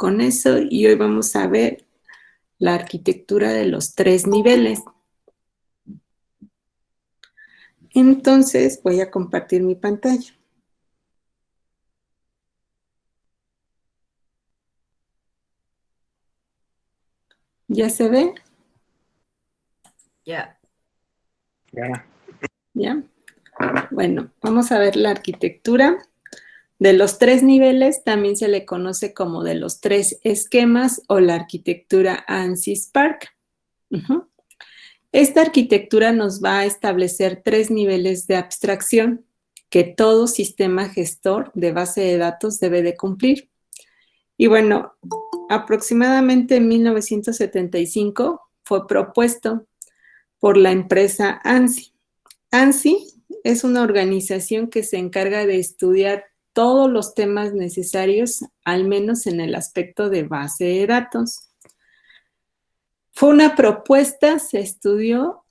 con eso y hoy vamos a ver la arquitectura de los 3 niveles. Entonces voy a compartir mi pantalla. ¿Ya se ve? Ya. Ya. ¿Ya? Bueno, vamos a ver la arquitectura de los 3 niveles. También se le conoce como de los 3 esquemas o la arquitectura ANSYS-Spark. Esta arquitectura nos va a establecer 3 niveles de abstracción que todo sistema gestor de base de datos debe de cumplir. Y bueno, aproximadamente en 1975 fue propuesto por la empresa ANSI. ANSI es una organización que se encarga de estudiar todos los temas necesarios, al menos en el aspecto de base de datos. Fue una propuesta, se estudió,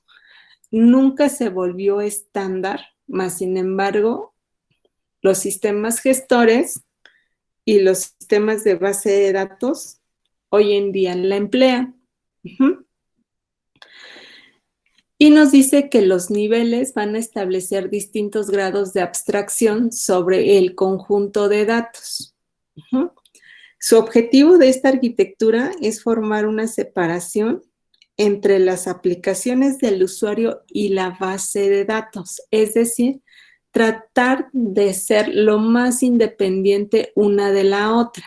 nunca se volvió estándar, mas sin embargo, los sistemas gestores y los sistemas de base de datos hoy en día la emplean. Y nos dice que los niveles van a establecer distintos grados de abstracción sobre el conjunto de datos. Su objetivo de esta arquitectura es formar una separación entre las aplicaciones del usuario y la base de datos, es decir, tratar de ser lo más independiente una de la otra.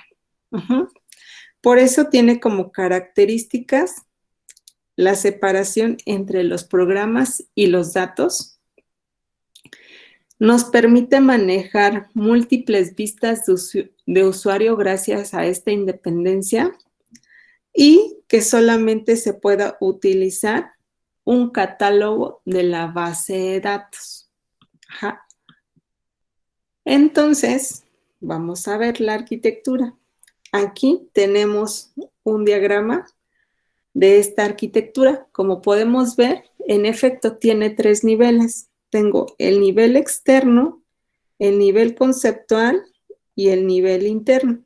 Por eso tiene como características la separación entre los programas y los datos. Nos permite manejar múltiples vistas de usuario gracias a esta independencia y que solamente se pueda utilizar un catálogo de la base de datos. Entonces, vamos a ver la arquitectura. Aquí tenemos un diagrama de esta arquitectura. Como podemos ver, en efecto, tiene 3 niveles. Tengo el nivel externo, el nivel conceptual y el nivel interno.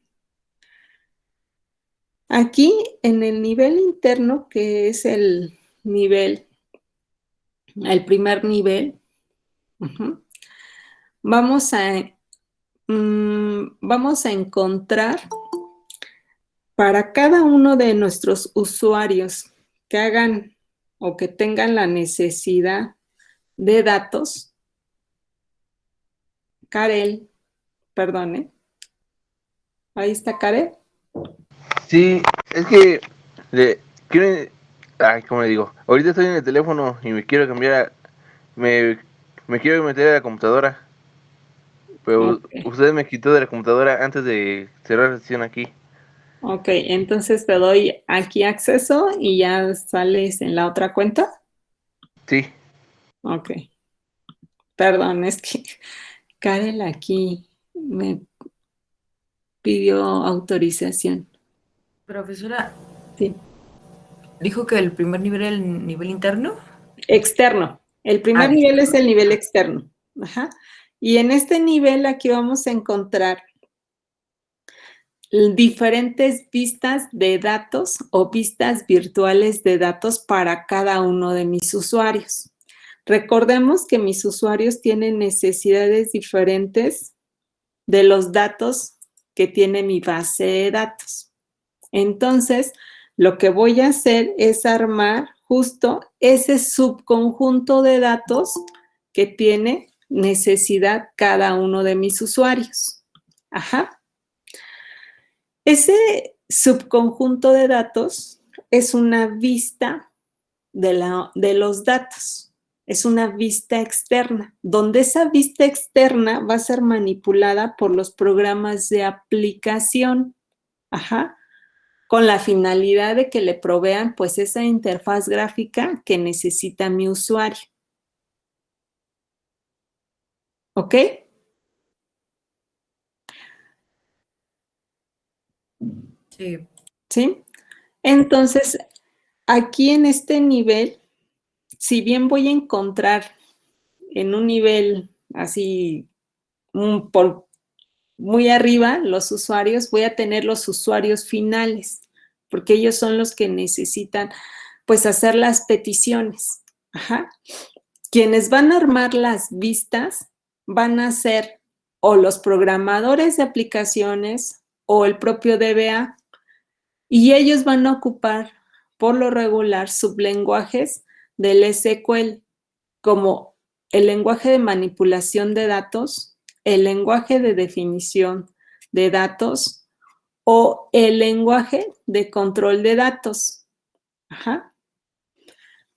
Aquí, en el nivel interno, que es el primer nivel, vamos a encontrar para cada uno de nuestros usuarios que hagan o que tengan la necesidad de datos. Karel, perdone. Ahí está Karel. Sí, es que quiero, ¿cómo le digo? Ahorita estoy en el teléfono y me quiero cambiar, me quiero meter a la computadora, pero Okay. usted me quitó de la computadora antes de cerrar la sesión aquí. Ok, entonces te doy aquí acceso y ya sales en la otra cuenta. Sí. Ok. Perdón, es que Karel aquí me pidió autorización. Profesora, Sí. dijo que el primer nivel era el nivel interno. Externo. El primer nivel es el nivel externo. Ajá. Y en este nivel aquí vamos a encontrar diferentes vistas de datos o vistas virtuales de datos para cada uno de mis usuarios. Recordemos que mis usuarios tienen necesidades diferentes de los datos que tiene mi base de datos. Entonces, lo que voy a hacer es armar justo ese subconjunto de datos que tiene necesidad cada uno de mis usuarios. Ese subconjunto de datos es una vista de los datos. Es una vista externa, donde esa vista externa va a ser manipulada por los programas de aplicación, con la finalidad de que le provean pues esa interfaz gráfica que necesita mi usuario. ¿Ok? Sí. ¿Sí? Entonces, aquí en este nivel, si bien voy a encontrar en un nivel así, muy arriba, los usuarios, voy a tener los usuarios finales, porque ellos son los que necesitan, pues, hacer las peticiones. Ajá. Quienes van a armar las vistas van a ser o los programadores de aplicaciones o el propio DBA, y ellos van a ocupar, por lo regular, sublenguajes del SQL, como el lenguaje de manipulación de datos, el lenguaje de definición de datos o el lenguaje de control de datos. Ajá.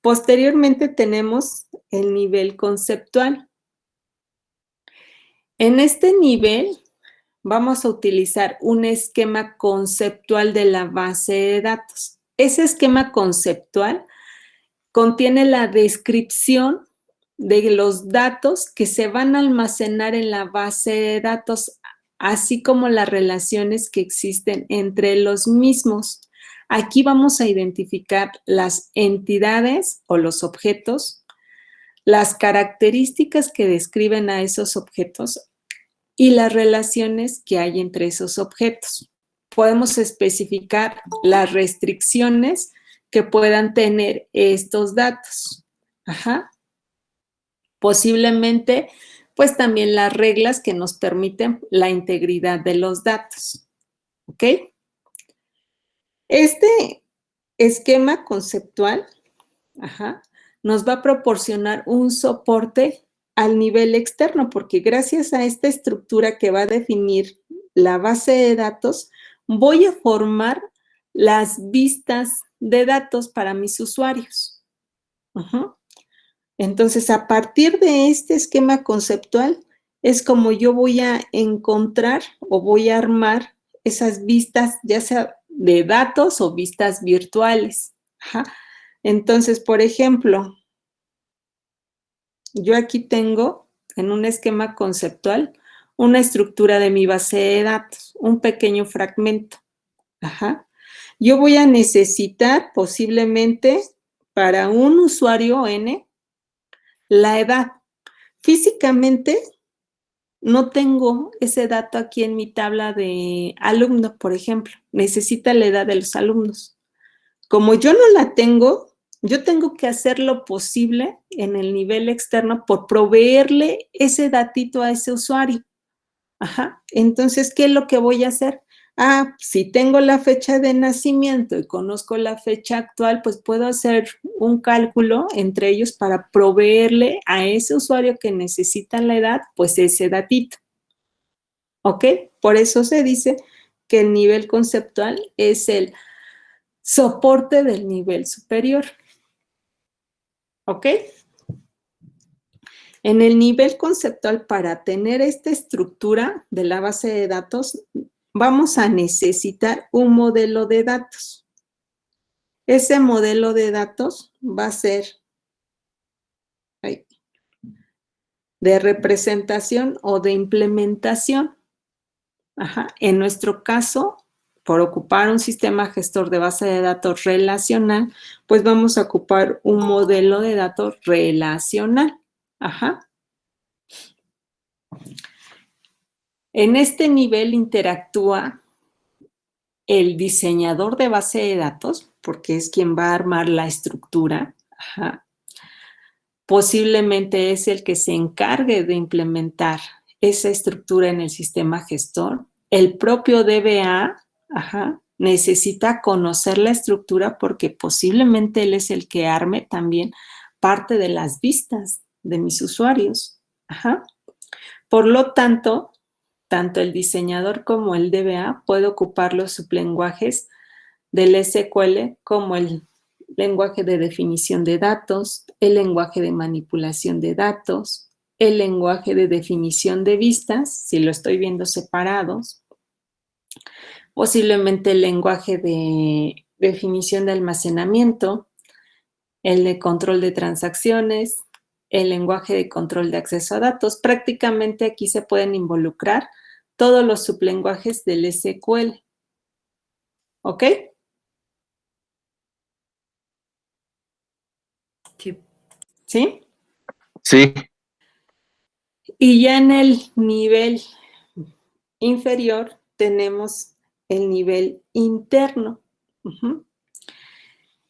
Posteriormente tenemos el nivel conceptual. En este nivel vamos a utilizar un esquema conceptual de la base de datos. Ese esquema conceptual contiene la descripción de los datos que se van a almacenar en la base de datos, así como las relaciones que existen entre los mismos. Aquí vamos a identificar las entidades o los objetos, las características que describen a esos objetos y las relaciones que hay entre esos objetos. Podemos especificar las restricciones que puedan tener estos datos. Ajá. Posiblemente, pues también las reglas que nos permiten la integridad de los datos. ¿Ok? Este esquema conceptual, ajá, nos va a proporcionar un soporte al nivel externo, porque gracias a esta estructura que va a definir la base de datos, voy a formar las vistas de datos para mis usuarios. Uh-huh. Entonces, a partir de este esquema conceptual, es como yo voy a encontrar o voy a armar esas vistas, ya sea de datos o vistas virtuales. Ajá. Entonces, por ejemplo, yo aquí tengo en un esquema conceptual una estructura de mi base de datos, un pequeño fragmento. Ajá. Yo voy a necesitar posiblemente para un usuario N la edad. Físicamente no tengo ese dato aquí en mi tabla de alumno, por ejemplo. Necesita la edad de los alumnos. Como yo no la tengo, yo tengo que hacer lo posible en el nivel externo por proveerle ese datito a ese usuario. Ajá. Entonces, ¿qué es lo que voy a hacer? Ah, si tengo la fecha de nacimiento y conozco la fecha actual, pues puedo hacer un cálculo entre ellos para proveerle a ese usuario que necesita la edad, pues ese datito. ¿Ok? Por eso se dice que el nivel conceptual es el soporte del nivel superior. ¿Ok? En el nivel conceptual, para tener esta estructura de la base de datos, vamos a necesitar un modelo de datos. Ese modelo de datos va a ser de representación o de implementación. Ajá. En nuestro caso, por ocupar un sistema gestor de base de datos relacional, pues vamos a ocupar un modelo de datos relacional. Ajá. En este nivel interactúa el diseñador de base de datos, porque es quien va a armar la estructura. Ajá. Posiblemente es el que se encargue de implementar esa estructura en el sistema gestor. El propio DBA, ajá, necesita conocer la estructura porque posiblemente él es el que arme también parte de las vistas de mis usuarios. Ajá. Por lo tanto, tanto el diseñador como el DBA puede ocupar los sublenguajes del SQL como el lenguaje de definición de datos, el lenguaje de manipulación de datos, el lenguaje de definición de vistas, si lo estoy viendo separados, posiblemente el lenguaje de definición de almacenamiento, el de control de transacciones, el lenguaje de control de acceso a datos. Prácticamente aquí se pueden involucrar todos los sublenguajes del SQL. ¿Ok? Sí. ¿Sí? Sí. Y ya en el nivel inferior tenemos el nivel interno.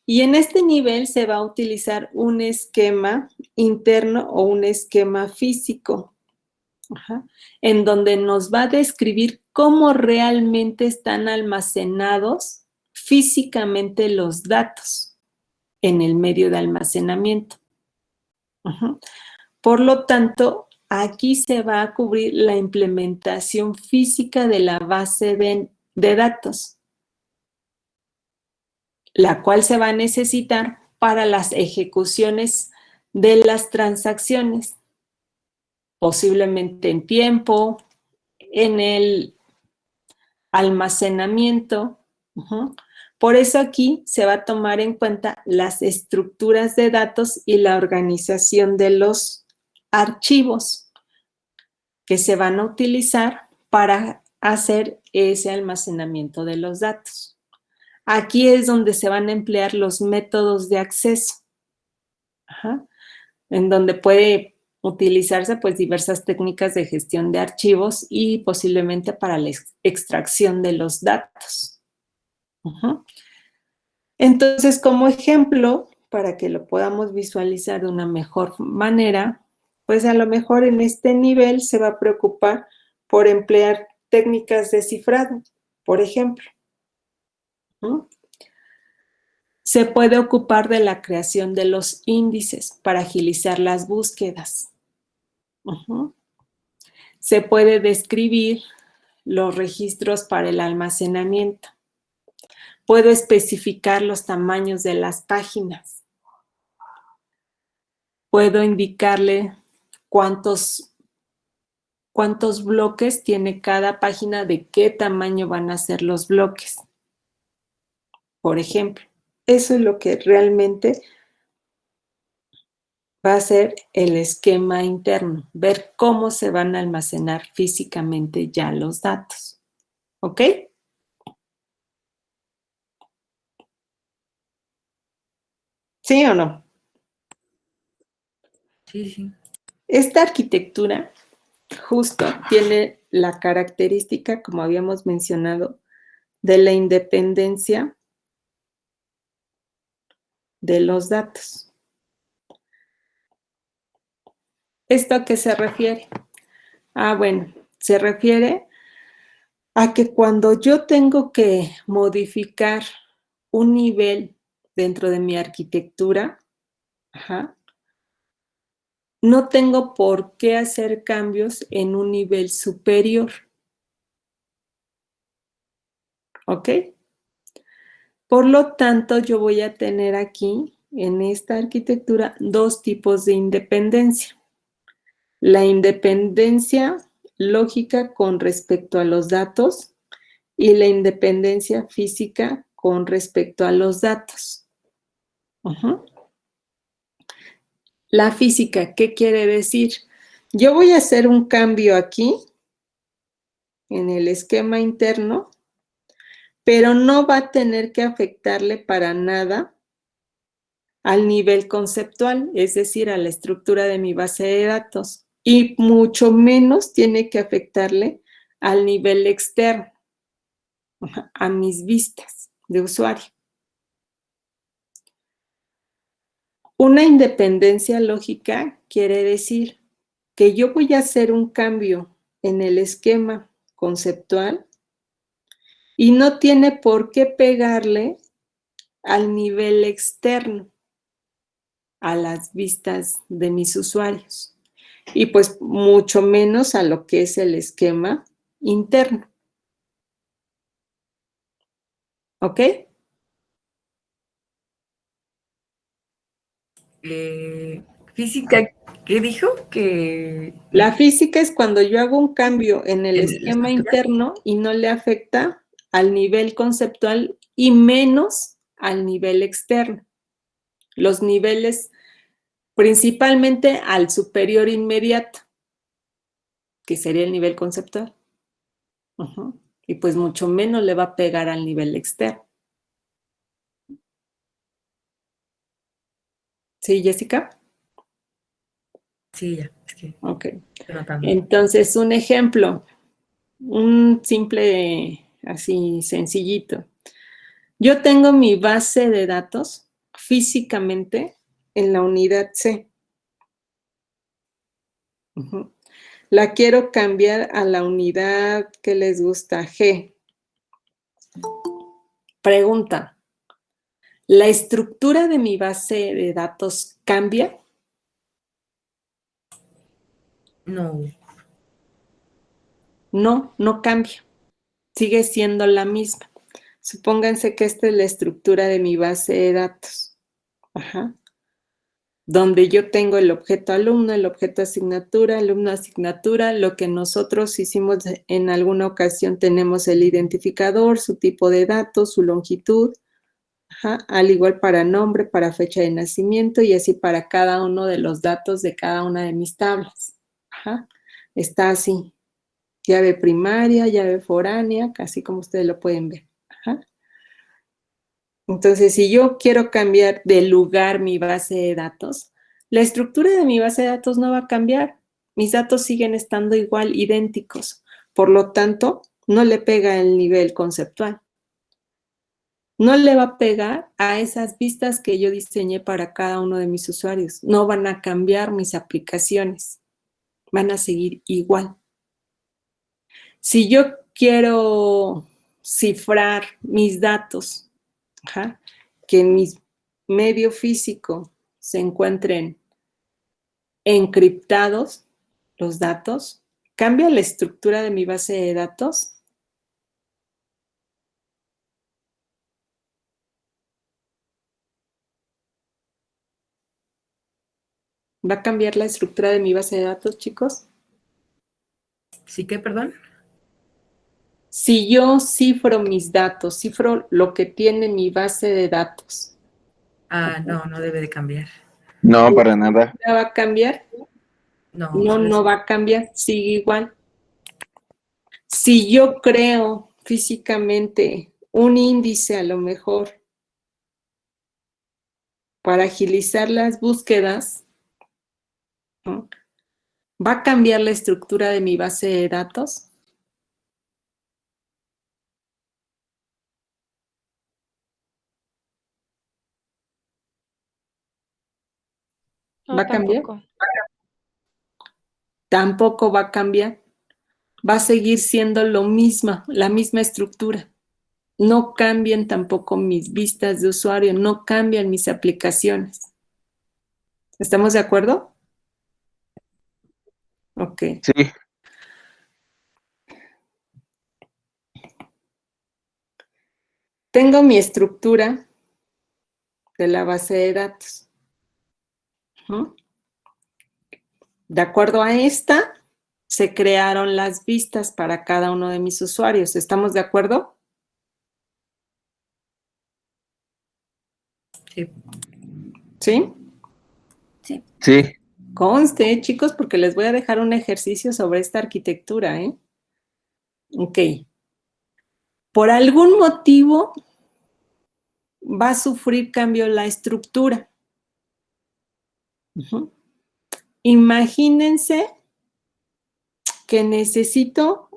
Y en este nivel se va a utilizar un esquema interno o un esquema físico, en donde nos va a describir cómo realmente están almacenados físicamente los datos en el medio de almacenamiento. Por lo tanto, aquí se va a cubrir la implementación física de la base de datos, la cual se va a necesitar para las ejecuciones de las transacciones, posiblemente en tiempo, en el almacenamiento. Por eso aquí se va a tomar en cuenta las estructuras de datos y la organización de los archivos que se van a utilizar para hacer ese almacenamiento de los datos. Aquí es donde se van a emplear los métodos de acceso, en donde puede utilizarse pues diversas técnicas de gestión de archivos y posiblemente para la extracción de los datos. Entonces, como ejemplo, para que lo podamos visualizar de una mejor manera, pues a lo mejor en este nivel se va a preocupar por emplear técnicas de cifrado, por ejemplo. Se puede ocupar de la creación de los índices para agilizar las búsquedas. Se puede describir los registros para el almacenamiento. Puedo especificar los tamaños de las páginas. Puedo indicarle cuántos bloques tiene cada página, de qué tamaño van a ser los bloques. Por ejemplo, eso es lo que realmente va a ser el esquema interno, ver cómo se van a almacenar físicamente ya los datos. ¿Ok? ¿Sí o no? Sí, sí. Esta arquitectura justo tiene la característica, como habíamos mencionado, de la independencia de los datos. ¿Esto a qué se refiere? Bueno, se refiere a que cuando yo tengo que modificar un nivel dentro de mi arquitectura, no tengo por qué hacer cambios en un nivel superior. ¿Ok? Por lo tanto, yo voy a tener aquí, en esta arquitectura, dos tipos de independencia. La independencia lógica con respecto a los datos y la independencia física con respecto a los datos. La física, ¿qué quiere decir? Yo voy a hacer un cambio aquí, en el esquema interno, pero no va a tener que afectarle para nada al nivel conceptual, es decir, a la estructura de mi base de datos, y mucho menos tiene que afectarle al nivel externo, a mis vistas de usuario. Una independencia lógica quiere decir que yo voy a hacer un cambio en el esquema conceptual y no tiene por qué pegarle al nivel externo, a las vistas de mis usuarios, y pues mucho menos a lo que es el esquema interno. ¿Ok? Física, ¿qué dijo? Que La física es cuando yo hago un cambio en el en la esquema estructura. interno y no le afecta al nivel conceptual y menos al nivel externo. Los niveles, principalmente al superior inmediato, que sería el nivel conceptual. Y pues mucho menos le va a pegar al nivel externo. ¿Sí, Jessica? Sí, ya, es que Ok. estoy notando. Entonces, un ejemplo. Un simple, así sencillito. Yo tengo mi base de datos físicamente en la unidad C. Ujú. La quiero cambiar a la unidad que les gusta, G. Pregunta, ¿la estructura de mi base de datos cambia? No. No, no cambia. Sigue siendo la misma. Supónganse que esta es la estructura de mi base de datos. Ajá. Donde yo tengo el objeto alumno, el objeto asignatura, alumno asignatura, lo que nosotros hicimos en alguna ocasión, tenemos el identificador, su tipo de datos, su longitud, ajá, al igual para nombre, para fecha de nacimiento y así para cada uno de los datos de cada una de mis tablas. Ajá. Está así, llave primaria, llave foránea, casi como ustedes lo pueden ver. Ajá. Entonces, si yo quiero cambiar de lugar mi base de datos, la estructura de mi base de datos no va a cambiar. Mis datos siguen estando igual, idénticos. Por lo tanto, no le pega el nivel conceptual. No le va a pegar a esas vistas que yo diseñé para cada uno de mis usuarios. No van a cambiar mis aplicaciones. Van a seguir igual. Si yo quiero cifrar mis datos, ajá, que en mi medio físico se encuentren encriptados los datos, ¿cambia la estructura de mi base de datos? ¿Va a cambiar la estructura de mi base de datos, chicos? ¿Sí qué, perdón? Si yo cifro mis datos, cifro lo que tiene mi base de datos. Ah, no, no debe de cambiar. No, para nada. ¿La va a cambiar? No, No, solo no es- va a cambiar, sigue igual. Si yo creo físicamente un índice a lo mejor para agilizar las búsquedas, ¿no? ¿Va a cambiar la estructura de mi base de datos? No, ¿Va a cambiar? tampoco. Tampoco va a cambiar. Va a seguir siendo lo mismo, la misma estructura. No cambian tampoco mis vistas de usuario, no cambian mis aplicaciones. ¿Estamos de acuerdo? Ok. Sí, Tengo mi estructura de la base de datos. ¿No? De acuerdo a esta, se crearon las vistas para cada uno de mis usuarios. ¿Estamos de acuerdo? Sí. ¿Sí? Sí. sí. Conste, chicos, porque les voy a dejar un ejercicio sobre esta arquitectura, ¿eh? Ok. Por algún motivo va a sufrir cambio la estructura. Uh-huh. Imagínense que necesito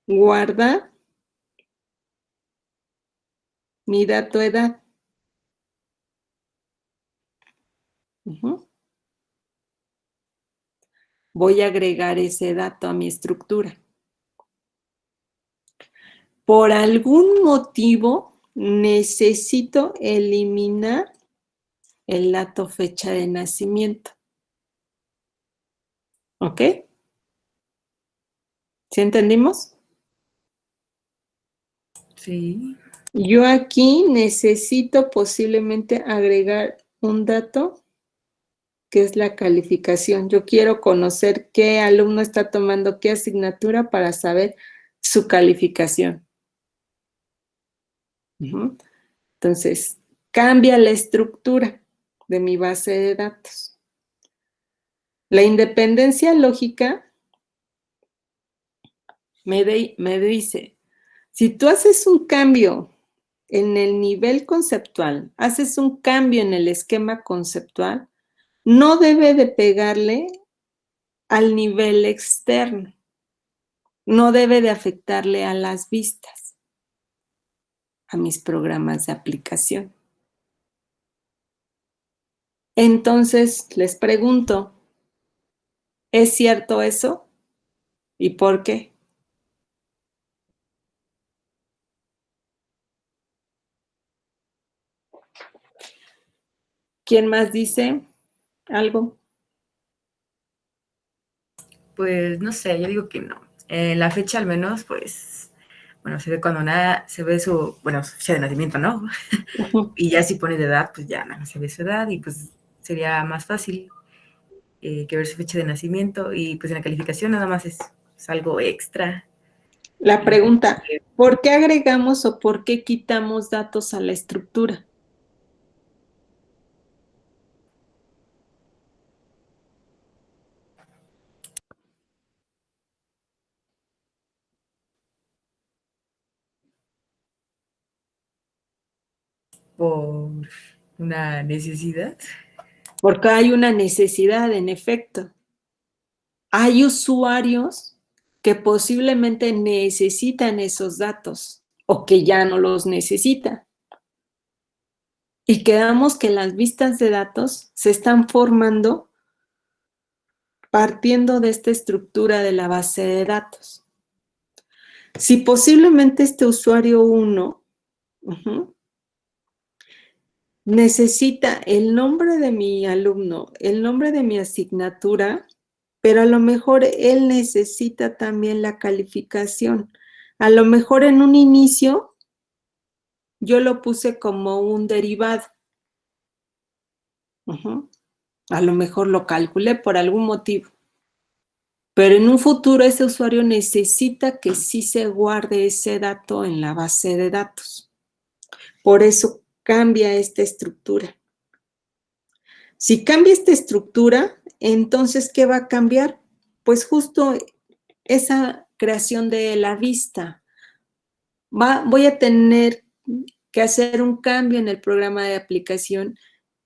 guardar mi dato edad. Uh-huh. Voy a agregar ese dato a mi estructura. Por algún motivo necesito eliminar el dato fecha de nacimiento. ¿Ok? ¿Sí entendimos? Sí. Yo aquí necesito posiblemente agregar un dato que es la calificación. Yo quiero conocer qué alumno está tomando qué asignatura para saber su calificación. Uh-huh. Entonces, cambia la estructura de mi base de datos. La independencia lógica me dice, si tú haces un cambio en el nivel conceptual, haces un cambio en el esquema conceptual, no debe de pegarle al nivel externo. no debe de afectarle a las vistas, a mis programas de aplicación. Entonces, les pregunto, ¿es cierto eso? ¿Y por qué? ¿Quién más dice algo? Pues no sé, yo digo que no. La fecha al menos, pues, bueno, se ve cuando nada, se ve su, bueno, su fecha de nacimiento, ¿no? Y ya si pone de edad, pues ya nada, se ve su edad y pues sería más fácil que ver su fecha de nacimiento y pues en la calificación nada más es algo extra. La pregunta, ¿por qué agregamos o por qué quitamos datos a la estructura? Por una necesidad. Porque hay una necesidad, en efecto. Hay usuarios que posiblemente necesitan esos datos o que ya no los necesitan. Y quedamos que las vistas de datos se están formando partiendo de esta estructura de la base de datos. Si posiblemente este usuario 1 necesita el nombre de mi alumno, el nombre de mi asignatura, pero a lo mejor él necesita también la calificación. A lo mejor en un inicio yo lo puse como un derivado. A lo mejor lo calculé por algún motivo. Pero en un futuro ese usuario necesita que sí se guarde ese dato en la base de datos. Por eso cambia esta estructura. Si cambia esta estructura, entonces, ¿qué va a cambiar? Pues justo esa creación de la vista. Voy a tener que hacer un cambio en el programa de aplicación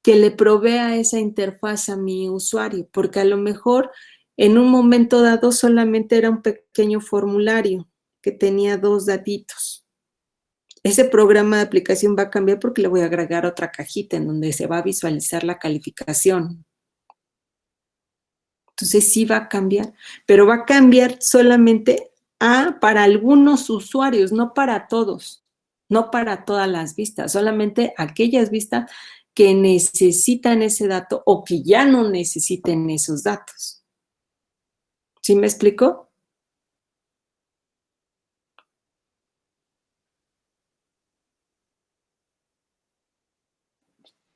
que le provea esa interfaz a mi usuario, porque a lo mejor en un momento dado solamente era un pequeño formulario que tenía 2 datitos. Ese programa de aplicación va a cambiar porque le voy a agregar otra cajita en donde se va a visualizar la calificación. Entonces sí va a cambiar, pero va a cambiar solamente para algunos usuarios, no para todos, no para todas las vistas, solamente aquellas vistas que necesitan ese dato o que ya no necesiten esos datos. ¿Sí me explico?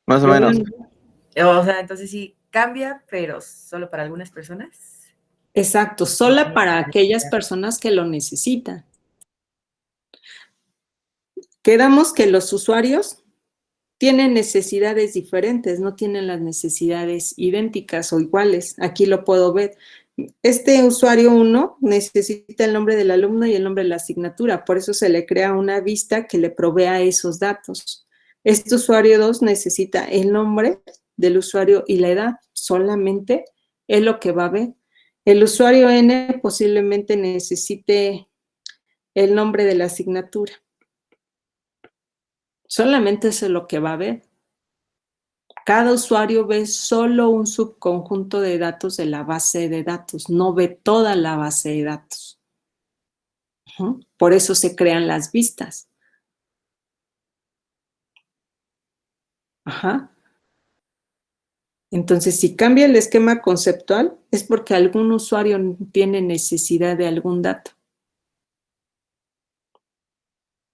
Más o menos. O sea, entonces sí cambia, pero solo para algunas personas. Exacto, solo para aquellas personas que lo necesitan. Quedamos que los usuarios tienen necesidades diferentes, no tienen las necesidades idénticas o iguales. Aquí lo puedo ver. Este usuario 1 necesita el nombre del alumno y el nombre de la asignatura, por eso se le crea una vista que le provea esos datos. Este usuario 2 necesita el nombre del usuario y la edad, solamente es lo que va a ver. El usuario N posiblemente necesite el nombre de la asignatura. Solamente eso es lo que va a ver. Cada usuario ve solo un subconjunto de datos de la base de datos, no ve toda la base de datos. Por eso se crean las vistas. Entonces, si cambia el esquema conceptual, es porque algún usuario tiene necesidad de algún dato.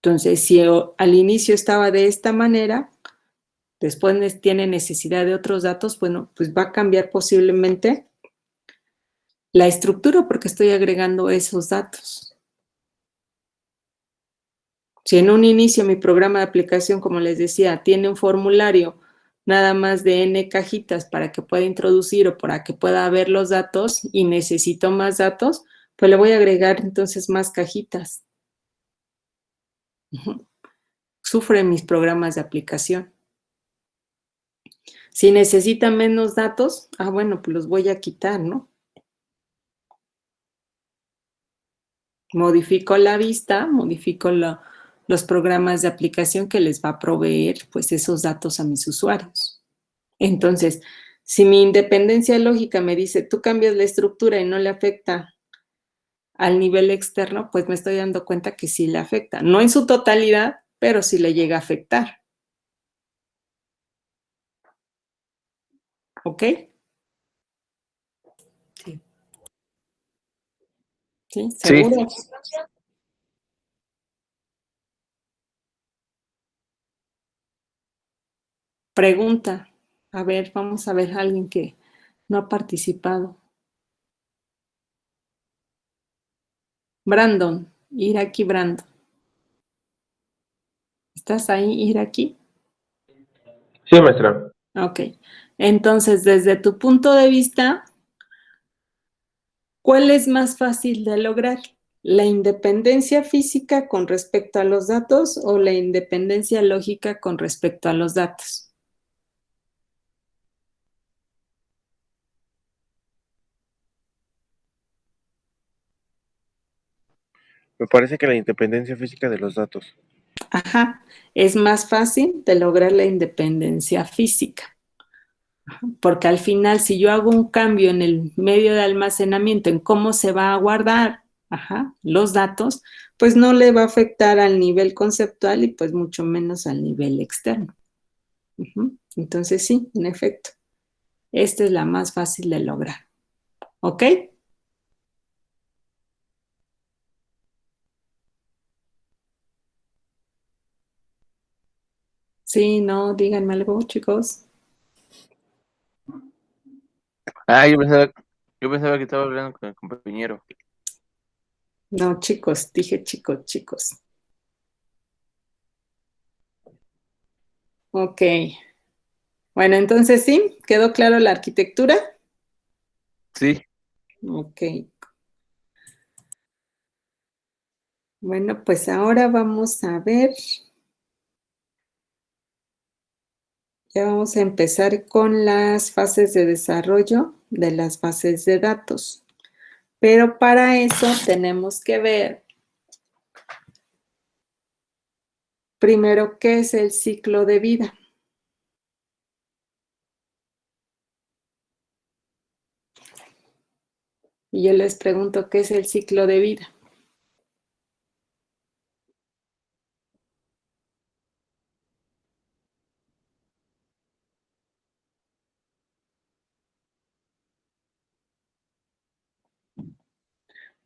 Entonces, si al inicio estaba de esta manera, después tiene necesidad de otros datos, bueno, pues va a cambiar posiblemente la estructura porque estoy agregando esos datos. Si en un inicio mi programa de aplicación, como les decía, tiene un formulario nada más de N cajitas para que pueda introducir o para que pueda ver los datos y necesito más datos, pues le voy a agregar entonces más cajitas. Sufren mis programas de aplicación. Si necesita menos datos, bueno, pues los voy a quitar, ¿no? modifico la vista, modifico los programas de aplicación que les va a proveer pues esos datos a mis usuarios. Entonces, si mi independencia lógica me dice, tú cambias la estructura y no le afecta al nivel externo, pues me estoy dando cuenta que sí le afecta. No en su totalidad, pero sí le llega a afectar. ¿Ok? Sí. ¿Sí? Sí. ¿Seguro? Pregunta. A ver, vamos a ver a alguien que no ha participado. Brandon, Iraki Brandon. ¿Estás ahí, Iraki? Sí, maestra. Ok. Entonces, desde tu punto de vista, ¿cuál es más fácil de lograr? ¿La independencia física con respecto a los datos o la independencia lógica con respecto a los datos? Me parece que la independencia física de los datos. Ajá, es más fácil de lograr la independencia física, porque al final si yo hago un cambio en el medio de almacenamiento, en cómo se va a guardar, los datos, pues no le va a afectar al nivel conceptual y pues mucho menos al nivel externo. Entonces sí, en efecto, esta es la más fácil de lograr. ¿Ok? Sí, no, díganme algo, chicos. Ah, yo pensaba que estaba hablando con el compañero. No, chicos, dije chicos, chicos. Ok. Bueno, entonces sí, ¿quedó claro la arquitectura? Sí. Ok. Bueno, pues ahora vamos a ver. Ya vamos a empezar con las fases de desarrollo de las bases de datos. Pero para eso tenemos que ver primero qué es el ciclo de vida. Y yo les pregunto qué es el ciclo de vida.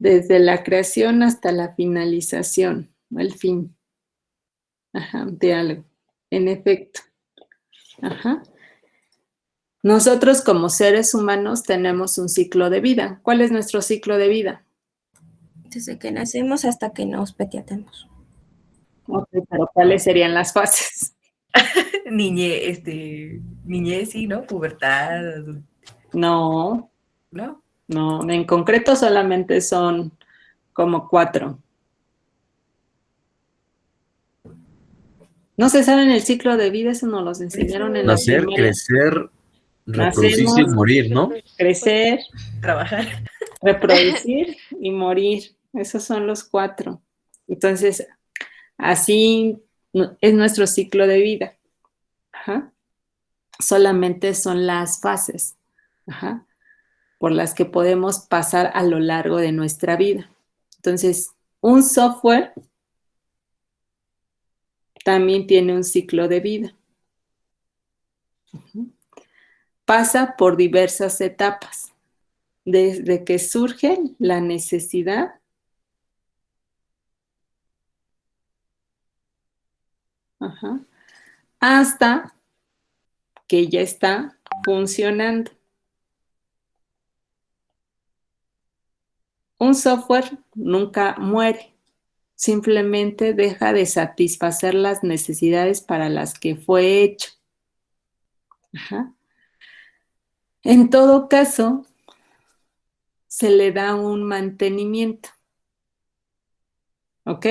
Desde la creación hasta la finalización, el fin. De algo. En efecto. Nosotros como seres humanos tenemos un ciclo de vida. ¿Cuál es nuestro ciclo de vida? Desde que nacemos hasta que nos petiatemos. Ok, pero ¿cuáles serían las fases? Niñez, sí, ¿no? Pubertad, No, ¿no? no, en concreto solamente son como 4. No se saben el ciclo de vida, eso nos los enseñaron en la Nacer, primaria. crecer, reproducirse y Nacemos, morir, ¿no? crecer, Trabajar. reproducir y morir. Esos son los 4. Entonces, así es nuestro ciclo de vida. Solamente son las fases por las que podemos pasar a lo largo de nuestra vida. Entonces, un software también tiene un ciclo de vida. Pasa por diversas etapas, desde que surge la necesidad hasta que ya está funcionando. Un software nunca muere, simplemente deja de satisfacer las necesidades para las que fue hecho. En todo caso, se le da un mantenimiento, ¿ok?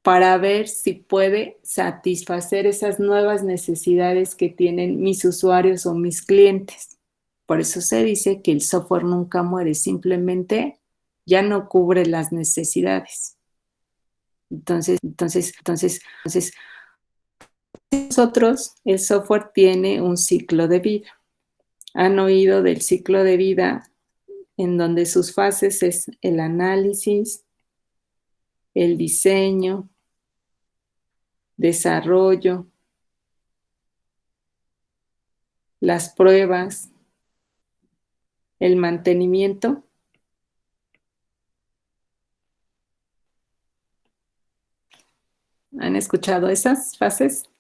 Para ver si puede satisfacer esas nuevas necesidades que tienen mis usuarios o mis clientes. Por eso se dice que el software nunca muere, simplemente ya no cubre las necesidades. Entonces, nosotros, el software tiene un ciclo de vida. Han oído del ciclo de vida en donde sus fases es el análisis, el diseño, desarrollo, las pruebas, el mantenimiento. ¿Han escuchado esas fases?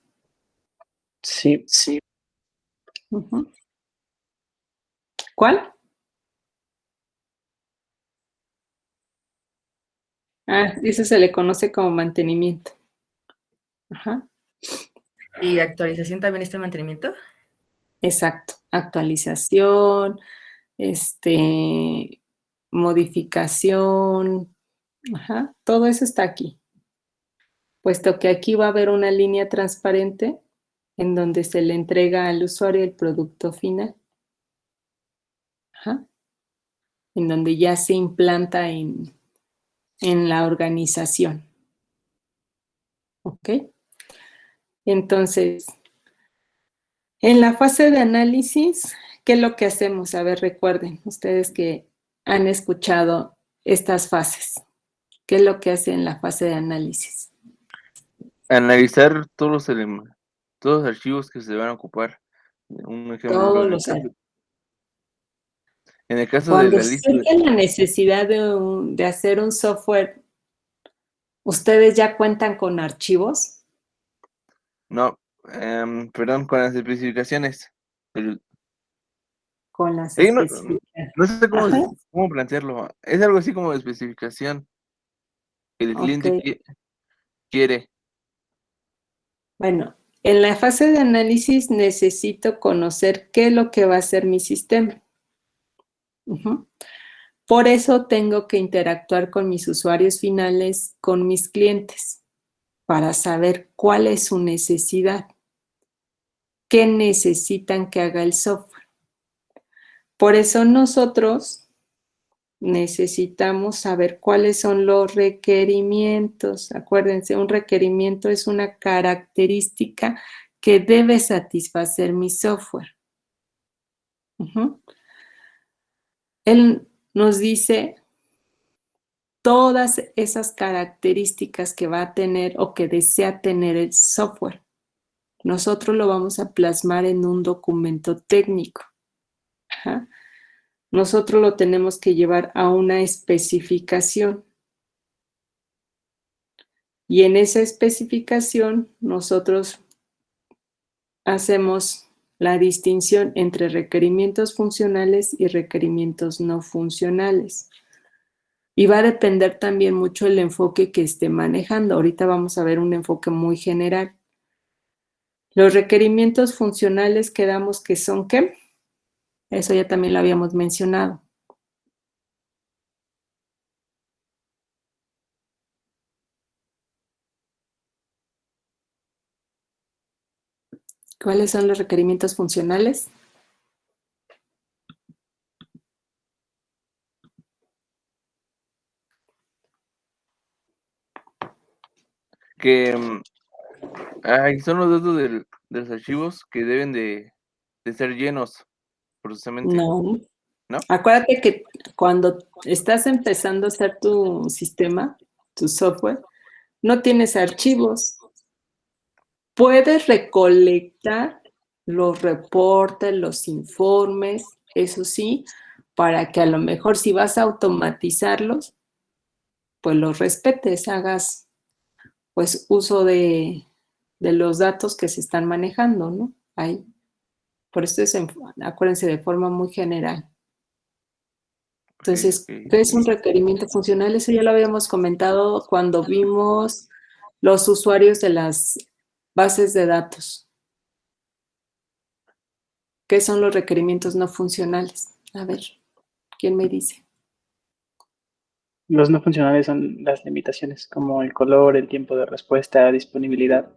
Sí. Uh-huh. ¿Cuál? Eso se le conoce como mantenimiento. Ajá. ¿Y actualización también está en mantenimiento? Exacto. Actualización, modificación, ajá, todo eso está aquí. Puesto que aquí va a haber una línea transparente en donde se le entrega al usuario el producto final. Ajá. En donde ya se implanta en la organización. ¿Ok? Entonces, en la fase de análisis, ¿qué es lo que hacemos? A ver, recuerden, ustedes que han escuchado estas fases. ¿Qué es lo que hace en la fase de análisis? Analizar todos los archivos que se van a ocupar. Un ejemplo, Todos los en el caso de Cuando la lista surge la necesidad de hacer un software, ¿ustedes ya cuentan con archivos? no, perdón, con las especificaciones. Con las No, especificaciones. no sé Ajá. cómo plantearlo. Es algo así como de especificación que el cliente Ok. quiere. Bueno, en la fase de análisis necesito conocer qué es lo que va a hacer mi sistema. Uh-huh. Por eso tengo que interactuar con mis usuarios finales, con mis clientes, para saber cuál es su necesidad, qué necesitan que haga el software. Por eso nosotros necesitamos saber cuáles son los requerimientos. Acuérdense, un requerimiento es una característica que debe satisfacer mi software. Uh-huh. Él nos dice todas esas características que va a tener o que desea tener el software. Nosotros lo vamos a plasmar en un documento técnico. Ajá. Nosotros lo tenemos que llevar a una especificación. Y en esa especificación nosotros hacemos la distinción entre requerimientos funcionales y requerimientos no funcionales. Y va a depender también mucho el enfoque que esté manejando. Ahorita vamos a ver un enfoque muy general. Los requerimientos funcionales quedamos que son ¿qué? Eso ya también lo habíamos mencionado. ¿Cuáles son los requerimientos funcionales? Que son los datos de los archivos que deben de ser llenos forzosamente. No. ¿No? Acuérdate que cuando estás empezando a hacer tu sistema, tu software, no tienes archivos. Puedes recolectar los reportes, los informes, eso sí, para que a lo mejor si vas a automatizarlos, pues los respetes, hagas pues uso de los datos que se están manejando, ¿no? Ahí. Por eso acuérdense de forma muy general. Entonces, Okay. ¿qué es un requerimiento funcional? Eso ya lo habíamos comentado cuando vimos los usuarios de las bases de datos. ¿Qué son los requerimientos no funcionales? A ver, ¿quién me dice? Los no funcionales son las limitaciones, como el color, el tiempo de respuesta, disponibilidad.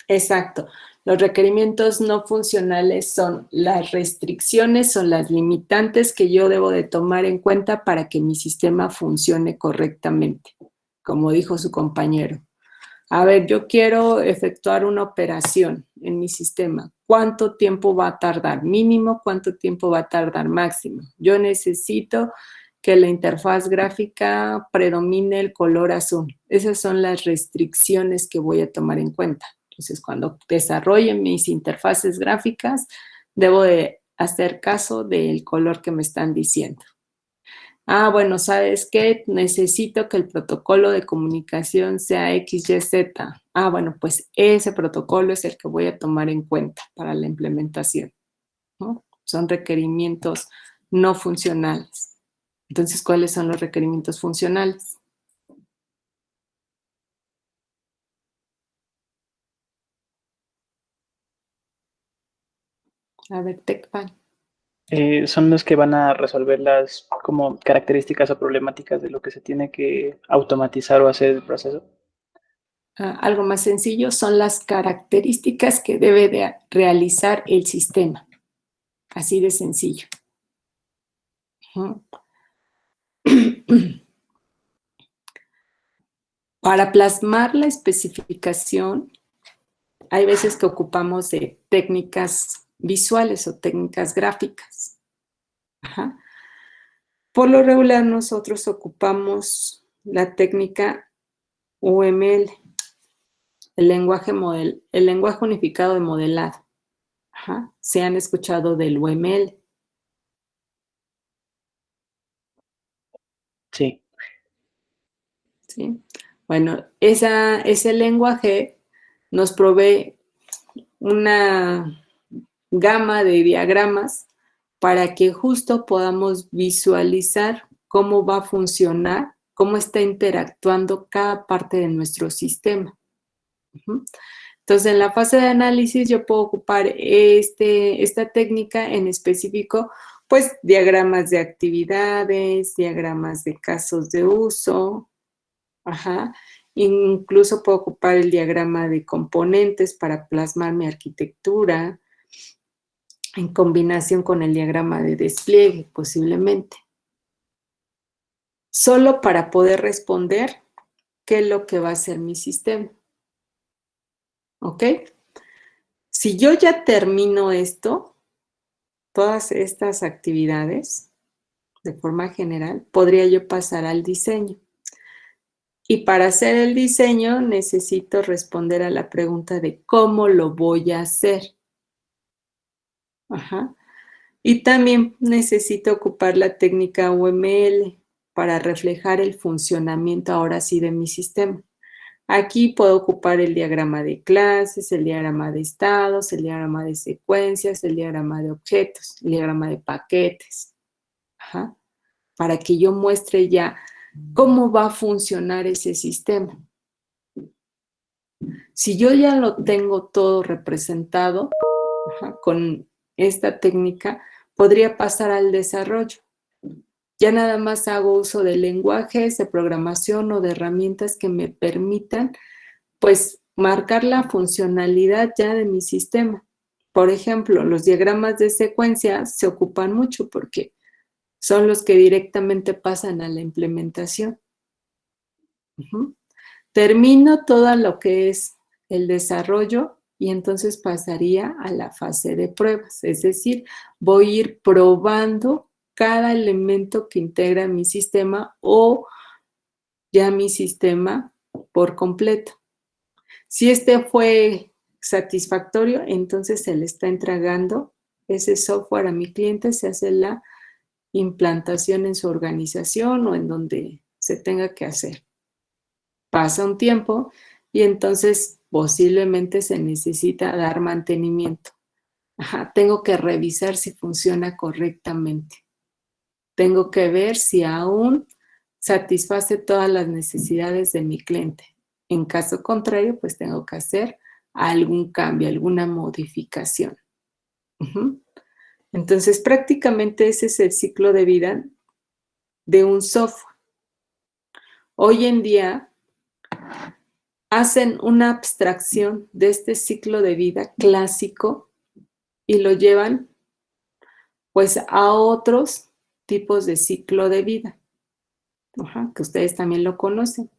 Exacto. Los requerimientos no funcionales son las restricciones, son las limitantes que yo debo de tomar en cuenta para que mi sistema funcione correctamente, como dijo su compañero. A ver, yo quiero efectuar una operación en mi sistema. ¿Cuánto tiempo va a tardar mínimo? ¿Cuánto tiempo va a tardar máximo? Yo necesito que la interfaz gráfica predomine el color azul. Esas son las restricciones que voy a tomar en cuenta. Entonces, cuando desarrolle mis interfaces gráficas, debo de hacer caso del color que me están diciendo. Ah, bueno, ¿sabes qué? Necesito que el protocolo de comunicación sea XYZ. Ah, bueno, pues ese protocolo es el que voy a tomar en cuenta para la implementación, ¿no? Son requerimientos no funcionales. Entonces, ¿cuáles son los requerimientos funcionales? A ver, TechPan. Son los que van a resolver las como características o problemáticas de lo que se tiene que automatizar o hacer el proceso. Algo más sencillo, son las características que debe de realizar el sistema. Así de sencillo. Para plasmar la especificación, hay veces que ocupamos de técnicas visuales o técnicas gráficas. Ajá. Por lo regular, nosotros ocupamos la técnica UML, el lenguaje unificado de modelado. Ajá. ¿Se han escuchado del UML? Sí. ¿Sí? Bueno, ese lenguaje nos provee una gama de diagramas para que justo podamos visualizar cómo va a funcionar, cómo está interactuando cada parte de nuestro sistema. Entonces, en la fase de análisis yo puedo ocupar esta técnica en específico, pues diagramas de actividades, diagramas de casos de uso, ajá. Incluso puedo ocupar el diagrama de componentes para plasmar mi arquitectura, en combinación con el diagrama de despliegue, posiblemente. Solo para poder responder qué es lo que va a hacer mi sistema. ¿Ok? Si yo ya termino esto, todas estas actividades, de forma general, podría yo pasar al diseño. Y para hacer el diseño necesito responder a la pregunta de cómo lo voy a hacer. Ajá. Y también necesito ocupar la técnica UML para reflejar el funcionamiento ahora sí de mi sistema. Aquí puedo ocupar el diagrama de clases, el diagrama de estados, el diagrama de secuencias, el diagrama de objetos, el diagrama de paquetes. Ajá. Para que yo muestre ya cómo va a funcionar ese sistema. Si yo ya lo tengo todo representado, ajá, con esta técnica, podría pasar al desarrollo. Ya nada más hago uso de lenguajes, de programación o de herramientas que me permitan, pues, marcar la funcionalidad ya de mi sistema. Por ejemplo, los diagramas de secuencia se ocupan mucho porque son los que directamente pasan a la implementación. Termino todo lo que es el desarrollo y entonces pasaría a la fase de pruebas. Es decir, voy a ir probando cada elemento que integra mi sistema o ya mi sistema por completo. Si este fue satisfactorio, entonces se le está entregando ese software a mi cliente, se hace la implantación en su organización o en donde se tenga que hacer. Pasa un tiempo y entonces posiblemente se necesita dar mantenimiento. Ajá, tengo que revisar si funciona correctamente. Tengo que ver si aún satisface todas las necesidades de mi cliente. En caso contrario, pues tengo que hacer algún cambio, alguna modificación. Entonces, prácticamente ese es el ciclo de vida de un software. Hoy en día, hacen una abstracción de este ciclo de vida clásico y lo llevan pues a otros tipos de ciclo de vida, que ustedes también lo conocen,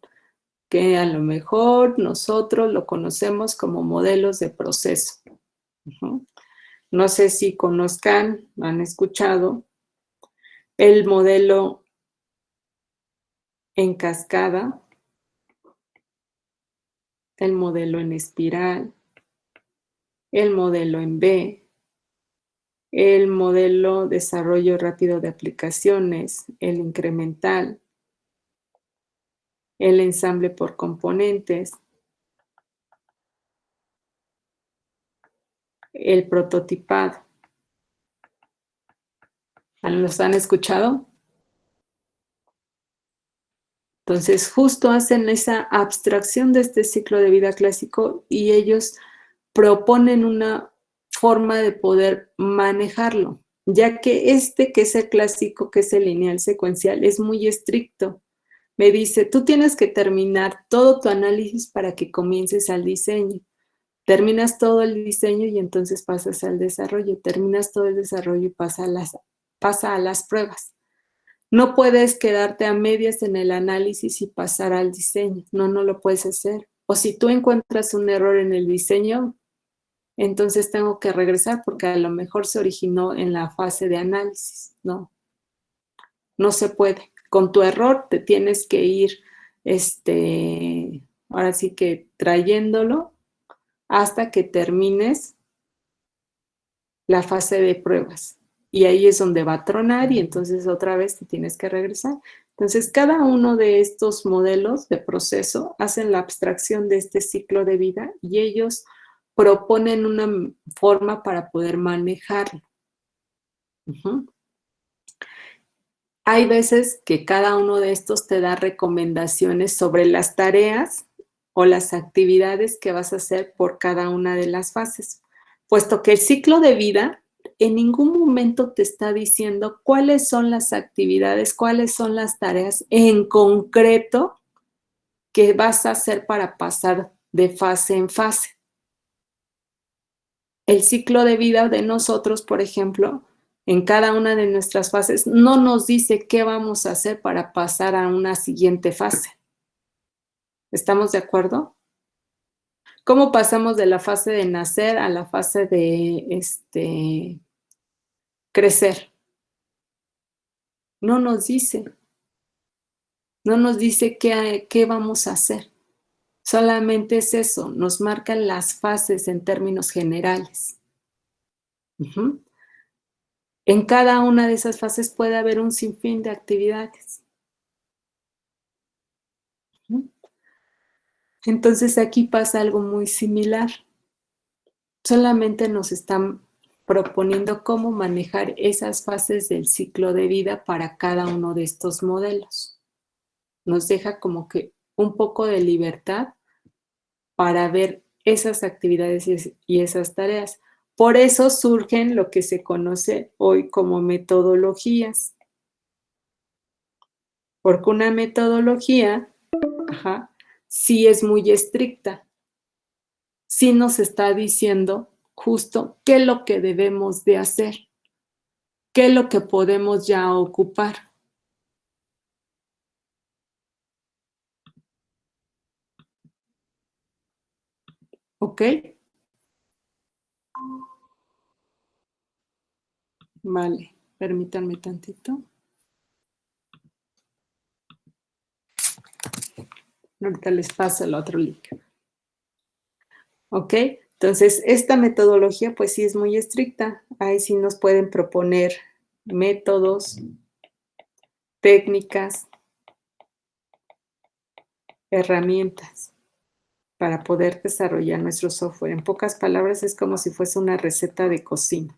que a lo mejor nosotros lo conocemos como modelos de proceso. No sé si conozcan, han escuchado el modelo en cascada, el modelo en espiral, el modelo en V, el modelo desarrollo rápido de aplicaciones, el incremental, el ensamble por componentes, el prototipado. ¿Los han escuchado? Entonces, justo hacen esa abstracción de este ciclo de vida clásico y ellos proponen una forma de poder manejarlo, ya que que es el clásico, que es el lineal secuencial, es muy estricto. Me dice, tú tienes que terminar todo tu análisis para que comiences al diseño. Terminas todo el diseño y entonces pasas al desarrollo. Terminas todo el desarrollo y pasa a las pruebas. No puedes quedarte a medias en el análisis y pasar al diseño. No lo puedes hacer. O si tú encuentras un error en el diseño, entonces tengo que regresar porque a lo mejor se originó en la fase de análisis. No se puede. Con tu error te tienes que ir, ahora sí que trayéndolo hasta que termines la fase de pruebas. Y ahí es donde va a tronar y entonces otra vez te tienes que regresar. Entonces, cada uno de estos modelos de proceso hacen la abstracción de este ciclo de vida y ellos proponen una forma para poder manejarlo. Hay veces que cada uno de estos te da recomendaciones sobre las tareas o las actividades que vas a hacer por cada una de las fases, puesto que el ciclo de vida en ningún momento te está diciendo cuáles son las actividades, cuáles son las tareas en concreto que vas a hacer para pasar de fase en fase. El ciclo de vida de nosotros, por ejemplo, en cada una de nuestras fases, no nos dice qué vamos a hacer para pasar a una siguiente fase. ¿Estamos de acuerdo? ¿Cómo pasamos de la fase de nacer a la fase de crecer? No nos dice. No nos dice qué vamos a hacer. Solamente es eso, nos marcan las fases en términos generales. En cada una de esas fases puede haber un sinfín de actividades. Entonces aquí pasa algo muy similar. Solamente nos están proponiendo cómo manejar esas fases del ciclo de vida para cada uno de estos modelos. Nos deja como que un poco de libertad para ver esas actividades y esas tareas. Por eso surgen lo que se conoce hoy como metodologías. Porque una metodología, sí es muy estricta. Sí nos está diciendo justo qué es lo que debemos de hacer, qué es lo que podemos ya ocupar. ¿Ok? Vale, permítanme tantito. Ahorita les paso el otro link. ¿Ok? Entonces, esta metodología pues sí es muy estricta. Ahí sí nos pueden proponer métodos, técnicas, herramientas para poder desarrollar nuestro software. En pocas palabras, es como si fuese una receta de cocina.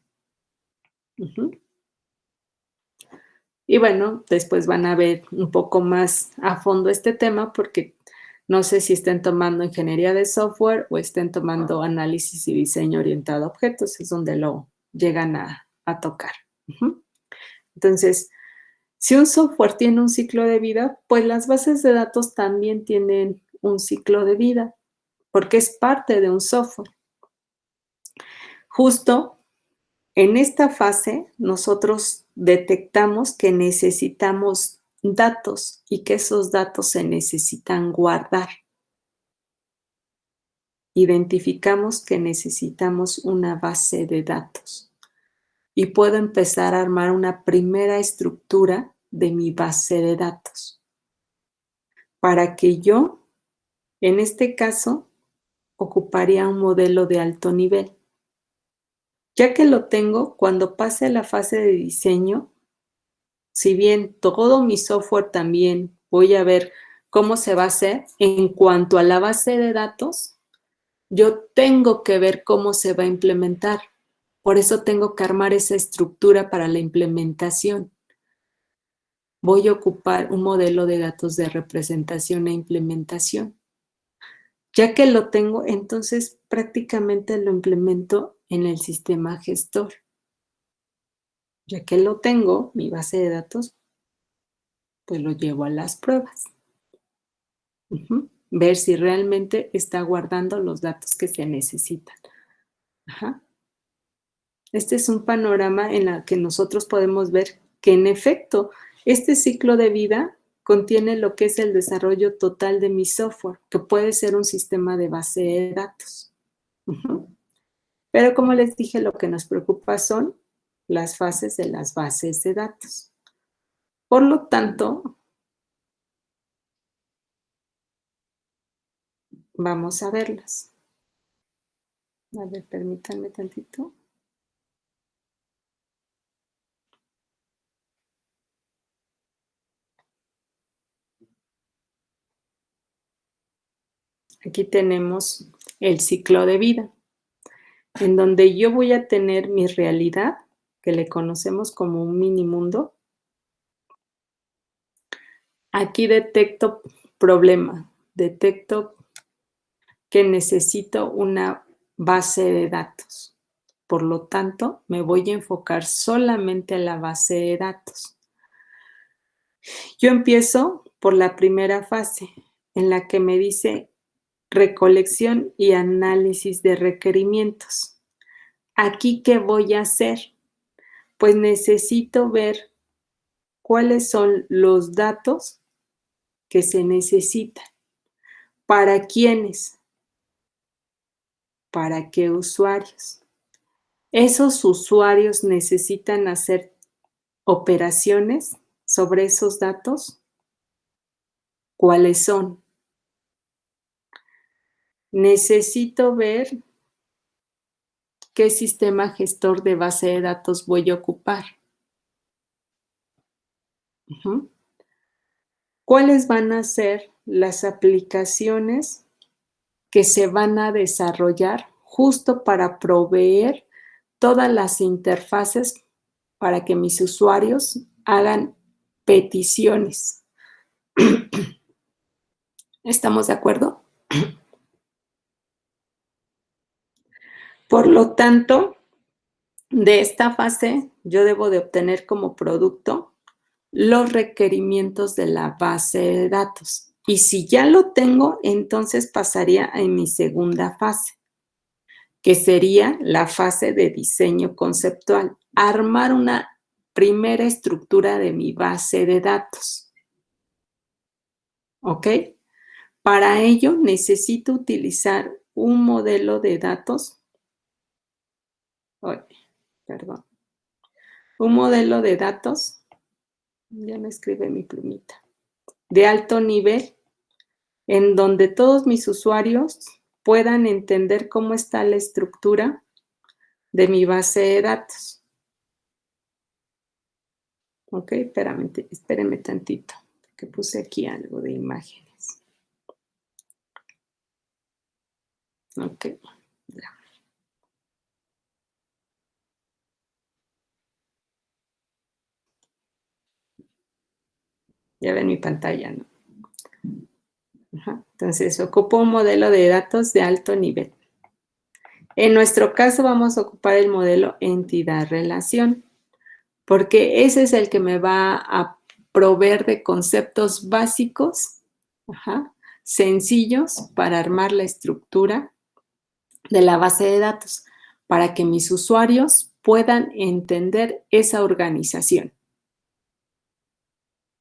Y bueno, después van a ver un poco más a fondo este tema porque no sé si estén tomando ingeniería de software o estén tomando análisis y diseño orientado a objetos, es donde lo llegan a tocar. Entonces, si un software tiene un ciclo de vida, pues las bases de datos también tienen un ciclo de vida. porque es parte de un software. Justo en esta fase, nosotros detectamos que necesitamos datos y que esos datos se necesitan guardar. Identificamos que necesitamos una base de datos y puedo empezar a armar una primera estructura de mi base de datos para que yo, en este caso, ocuparía un modelo de alto nivel. Ya que lo tengo, cuando pase a la fase de diseño, si bien todo mi software también voy a ver cómo se va a hacer, en cuanto a la base de datos, yo tengo que ver cómo se va a implementar. Por eso tengo que armar esa estructura para la implementación. Voy a ocupar un modelo de datos de representación e implementación. Ya que lo tengo, entonces prácticamente lo implemento en el sistema gestor. Ya que lo tengo, mi base de datos, pues lo llevo a las pruebas. Ver si realmente está guardando los datos que se necesitan. Este es un panorama en el que nosotros podemos ver que en efecto este ciclo de vida contiene lo que es el desarrollo total de mi software, que puede ser un sistema de base de datos. Pero como les dije, lo que nos preocupa son las fases de las bases de datos. Por lo tanto, vamos a verlas. A ver, permítanme tantito. Aquí tenemos el ciclo de vida, en donde yo voy a tener mi realidad, que le conocemos como un mini mundo. Aquí detecto problema, detecto que necesito una base de datos. Por lo tanto, me voy a enfocar solamente en la base de datos. Yo empiezo por la primera fase, en la que me dice recolección y análisis de requerimientos. ¿Aquí qué voy a hacer? Pues necesito ver cuáles son los datos que se necesitan. ¿Para quiénes? ¿Para qué usuarios? ¿Esos usuarios necesitan hacer operaciones sobre esos datos? ¿Cuáles son? Necesito ver qué sistema gestor de base de datos voy a ocupar. ¿Cuáles van a ser las aplicaciones que se van a desarrollar justo para proveer todas las interfaces para que mis usuarios hagan peticiones? ¿Estamos de acuerdo? Por lo tanto, de esta fase yo debo de obtener como producto los requerimientos de la base de datos. Y si ya lo tengo, entonces pasaría a mi segunda fase, que sería la fase de diseño conceptual. Armar una primera estructura de mi base de datos. ¿Ok? Para ello necesito utilizar un modelo de datos. Perdón. Un modelo de datos. Ya me escribe mi plumita. De alto nivel, en donde todos mis usuarios puedan entender cómo está la estructura de mi base de datos. Ok, espérenme tantito, que puse aquí algo de imágenes. Ok, ya. Ya ven mi pantalla, ¿no? Entonces, ocupo un modelo de datos de alto nivel. En nuestro caso vamos a ocupar el modelo entidad-relación, porque ese es el que me va a proveer de conceptos básicos sencillos para armar la estructura de la base de datos, para que mis usuarios puedan entender esa organización.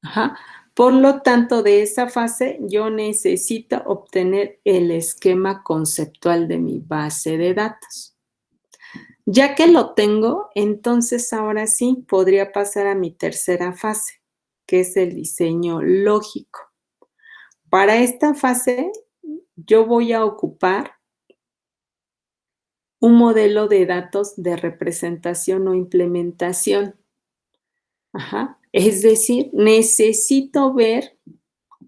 Ajá. Por lo tanto, de esa fase yo necesito obtener el esquema conceptual de mi base de datos. Ya que lo tengo, entonces ahora sí podría pasar a mi tercera fase, que es el diseño lógico. Para esta fase, yo voy a ocupar un modelo de datos de representación o implementación. Ajá. Es decir, necesito ver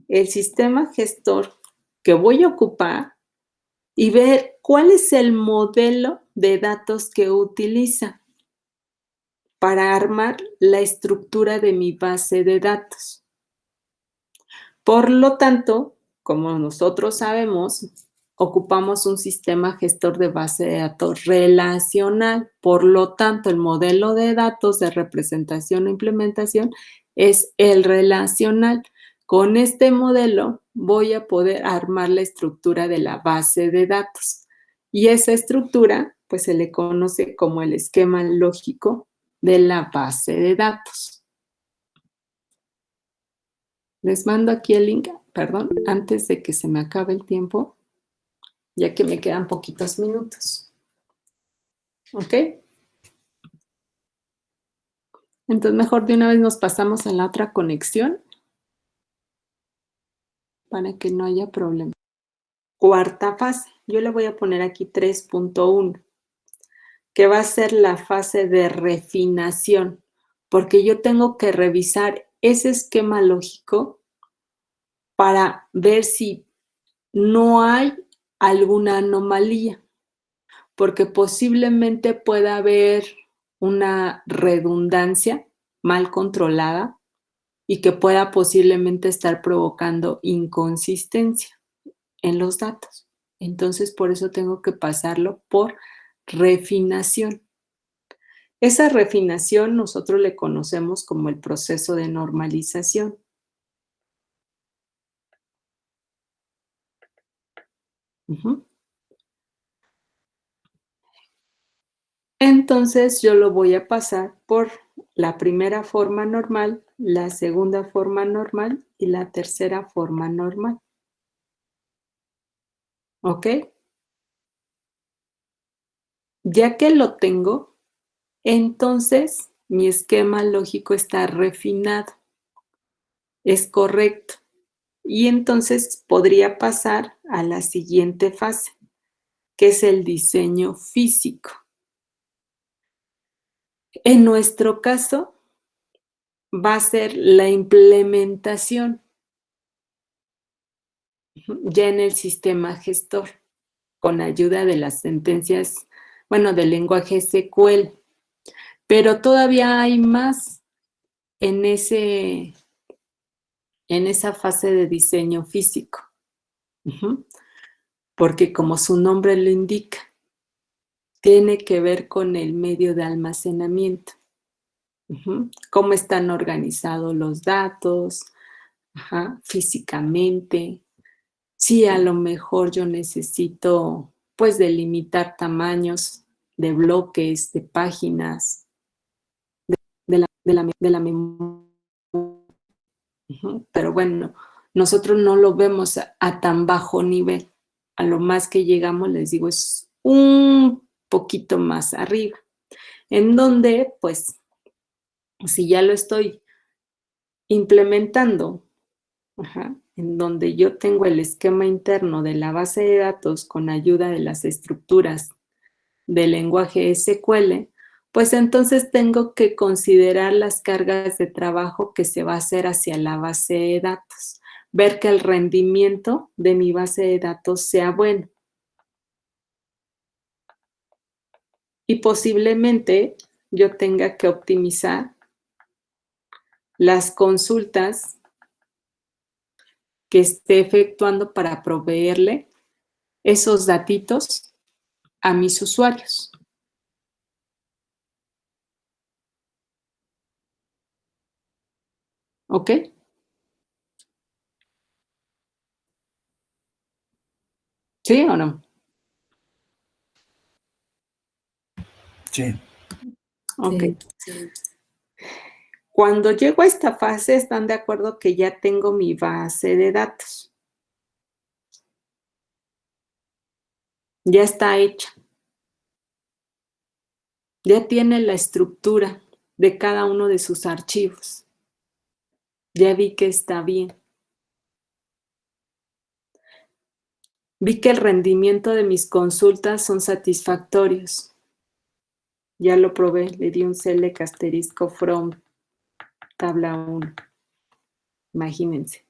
el sistema gestor que voy a ocupar y ver cuál es el modelo de datos que utiliza para armar la estructura de mi base de datos. Por lo tanto, como nosotros sabemos, ocupamos un sistema gestor de base de datos relacional. Por lo tanto, el modelo de datos de representación e implementación es el relacional. Con este modelo voy a poder armar la estructura de la base de datos. Y esa estructura, pues se le conoce como el esquema lógico de la base de datos. Les mando aquí el link, perdón, antes de que se me acabe el tiempo, ya que me quedan poquitos minutos. ¿Ok? Entonces, mejor de una vez nos pasamos a la otra conexión para que no haya problema. Cuarta fase, yo le voy a poner aquí 3.1, que va a ser la fase de refinación, porque yo tengo que revisar ese esquema lógico para ver si no hay alguna anomalía, porque posiblemente pueda haber una redundancia mal controlada y que pueda posiblemente estar provocando inconsistencia en los datos. Entonces, por eso tengo que pasarlo por refinación. Esa refinación nosotros le conocemos como el proceso de normalización. Entonces yo lo voy a pasar por la primera forma normal, la segunda forma normal y la tercera forma normal. ¿Ok? Ya que lo tengo, entonces mi esquema lógico está refinado, es correcto. Y entonces podría pasar a la siguiente fase, que es el diseño físico. En nuestro caso, va a ser la implementación ya en el sistema gestor, con ayuda de las sentencias, bueno, del lenguaje SQL. Pero todavía hay más en esa fase de diseño físico. Porque como su nombre lo indica, tiene que ver con el medio de almacenamiento. Cómo están organizados los datos, físicamente. Sí, a lo mejor yo necesito, pues, delimitar tamaños de bloques, de páginas, de la memoria. Pero bueno, nosotros no lo vemos a tan bajo nivel. A lo más que llegamos, les digo, es un poquito más arriba, en donde, pues, si ya lo estoy implementando, en donde yo tengo el esquema interno de la base de datos con ayuda de las estructuras del lenguaje SQL, pues entonces tengo que considerar las cargas de trabajo que se va a hacer hacia la base de datos, ver que el rendimiento de mi base de datos sea bueno. Y posiblemente yo tenga que optimizar las consultas que esté efectuando para proveerle esos datitos a mis usuarios. ¿Ok? ¿Sí o no? Sí. Ok. Cuando llego a esta fase, ¿están de acuerdo que ya tengo mi base de datos? Ya está hecha. Ya tiene la estructura de cada uno de sus archivos. Ya vi que está bien. Vi que el rendimiento de mis consultas son satisfactorios. Ya lo probé, le di un select asterisco from tabla 1. Imagínense.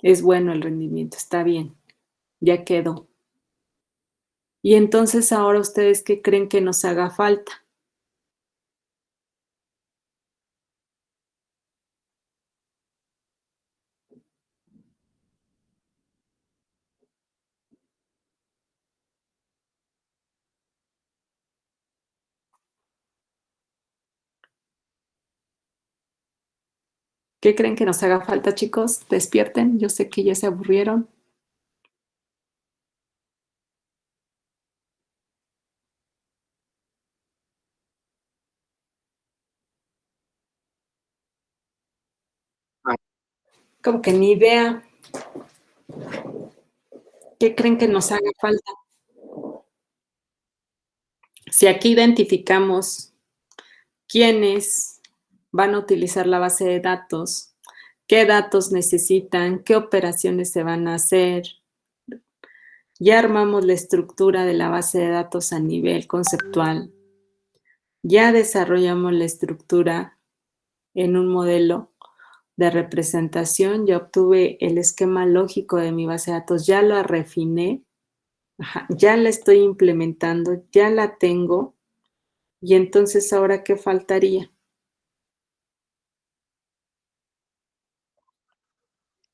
Es bueno el rendimiento, está bien. Ya quedó. Y entonces ahora ustedes, ¿qué creen que nos haga falta? ¿Qué creen que nos haga falta, chicos? Despierten, yo sé que ya se aburrieron. Como que ni idea. ¿Qué creen que nos haga falta? Si aquí identificamos quiénes van a utilizar la base de datos, qué datos necesitan, qué operaciones se van a hacer, ya armamos la estructura de la base de datos a nivel conceptual, ya desarrollamos la estructura en un modelo de representación, ya obtuve el esquema lógico de mi base de datos, ya lo refiné, ya la estoy implementando, ya la tengo, y entonces ahora, ¿qué faltaría?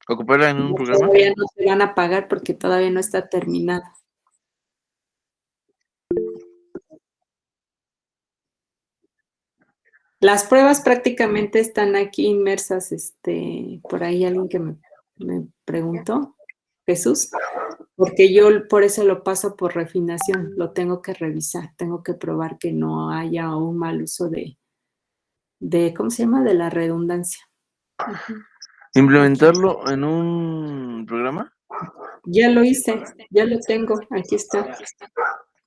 ¿Ocuparla en un programa? Todavía no se van a pagar porque todavía no está terminada. Las pruebas prácticamente están aquí inmersas, por ahí alguien que me preguntó, Jesús, porque yo por eso lo paso por refinación, lo tengo que revisar, tengo que probar que no haya un mal uso de ¿cómo se llama? De la redundancia. ¿Implementarlo en un programa? Ya lo hice, ya lo tengo, aquí está,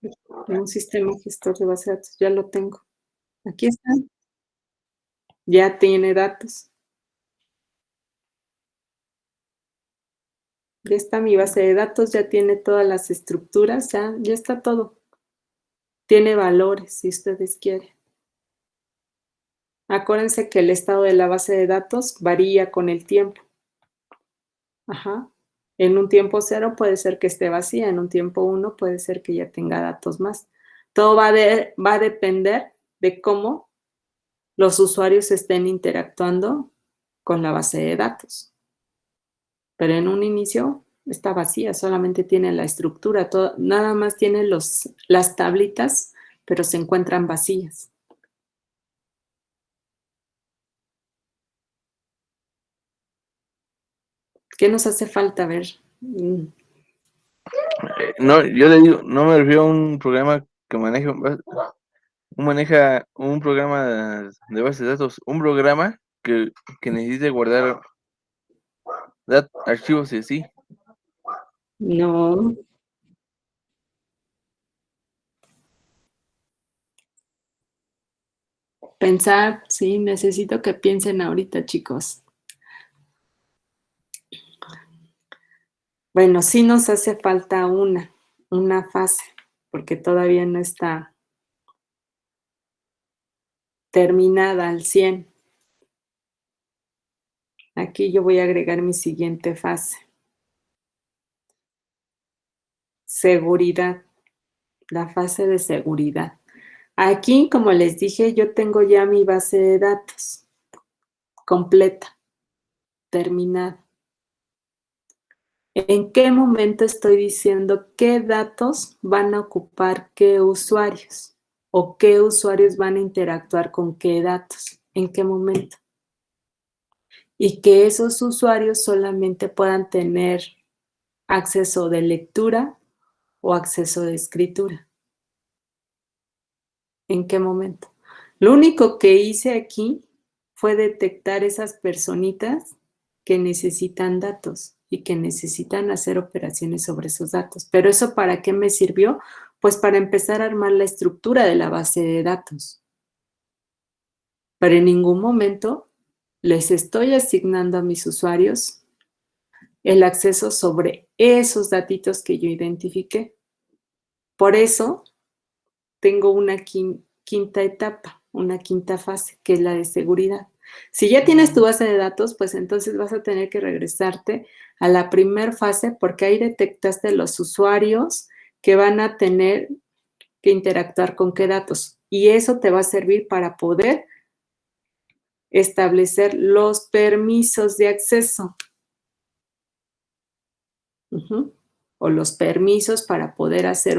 en un sistema gestor de base de datos, ya lo tengo, aquí está, ya tiene datos. Ya está mi base de datos, ya tiene todas las estructuras, ya está todo. Tiene valores, si ustedes quieren. Acuérdense que el estado de la base de datos varía con el tiempo. Ajá. En un tiempo 0 puede ser que esté vacía, en un tiempo 1 puede ser que ya tenga datos más. Todo va a depender de cómo los usuarios estén interactuando con la base de datos. Pero en un inicio está vacía, solamente tiene la estructura, nada más tiene las tablitas, pero se encuentran vacías. ¿Qué nos hace falta? A ver. No, yo le digo, no me refiero a un programa que maneja un programa de base de datos, un programa que necesite guardar archivos y así. No. Pensar, sí, necesito que piensen ahorita, chicos. Bueno, sí nos hace falta una fase, porque todavía no está terminada al 100. Aquí yo voy a agregar mi siguiente fase. Seguridad, la fase de seguridad. Aquí, como les dije, yo tengo ya mi base de datos completa, terminada. ¿En qué momento estoy diciendo qué datos van a ocupar qué usuarios? ¿O qué usuarios van a interactuar con qué datos? ¿En qué momento? Y que esos usuarios solamente puedan tener acceso de lectura o acceso de escritura. ¿En qué momento? Lo único que hice aquí fue detectar esas personitas que necesitan datos y que necesitan hacer operaciones sobre esos datos. ¿Pero eso para qué me sirvió? Pues para empezar a armar la estructura de la base de datos. Pero en ningún momento les estoy asignando a mis usuarios el acceso sobre esos datitos que yo identifiqué. Por eso tengo una quinta etapa, una quinta fase, que es la de seguridad. Si ya tienes tu base de datos, pues entonces vas a tener que regresarte a la primera fase porque ahí detectaste los usuarios que van a tener que interactuar con qué datos. Y eso te va a servir para poder establecer los permisos de acceso. O los permisos para poder hacer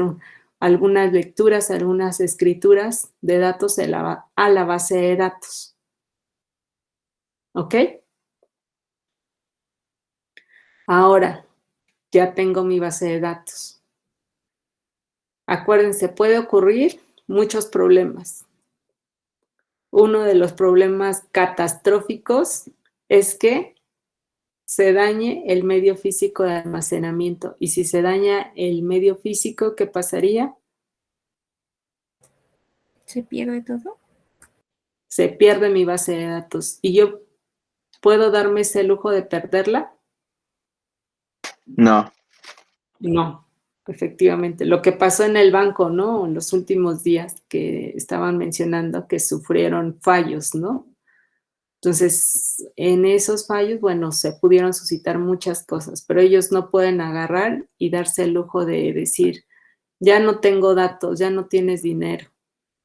algunas lecturas, algunas escrituras de datos a la base de datos. ¿Ok? Ahora, ya tengo mi base de datos. Acuérdense, puede ocurrir muchos problemas. Uno de los problemas catastróficos es que se dañe el medio físico de almacenamiento. Y si se daña el medio físico, ¿qué pasaría? ¿Se pierde todo? Se pierde mi base de datos. ¿Y yo puedo darme ese lujo de perderla? No. No, efectivamente. Lo que pasó en el banco, ¿no? En los últimos días que estaban mencionando que sufrieron fallos, ¿no? Entonces, en esos fallos, bueno, se pudieron suscitar muchas cosas, pero ellos no pueden agarrar y darse el lujo de decir, ya no tengo datos, ya no tienes dinero.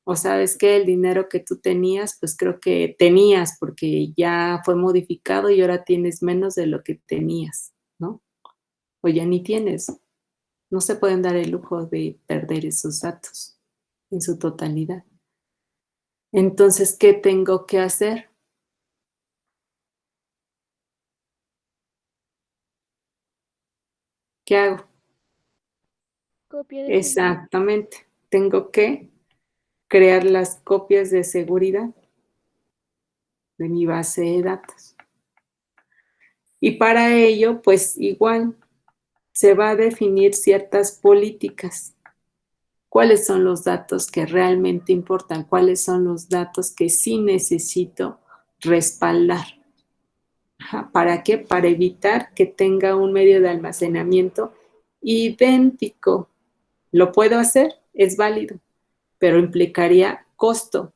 O sabes que el dinero que tú tenías, pues creo que tenías porque ya fue modificado y ahora tienes menos de lo que tenías, ¿no? O ya ni tienes. No se pueden dar el lujo de perder esos datos en su totalidad. Entonces, ¿qué tengo que hacer? ¿Qué hago? Copia de seguridad. Exactamente. Tengo que crear las copias de seguridad de mi base de datos. Y para ello, pues igual, se va a definir ciertas políticas. ¿Cuáles son los datos que realmente importan? ¿Cuáles son los datos que sí necesito respaldar? ¿Para qué? Para evitar que tenga un medio de almacenamiento idéntico. ¿Lo puedo hacer? Es válido, pero implicaría costo.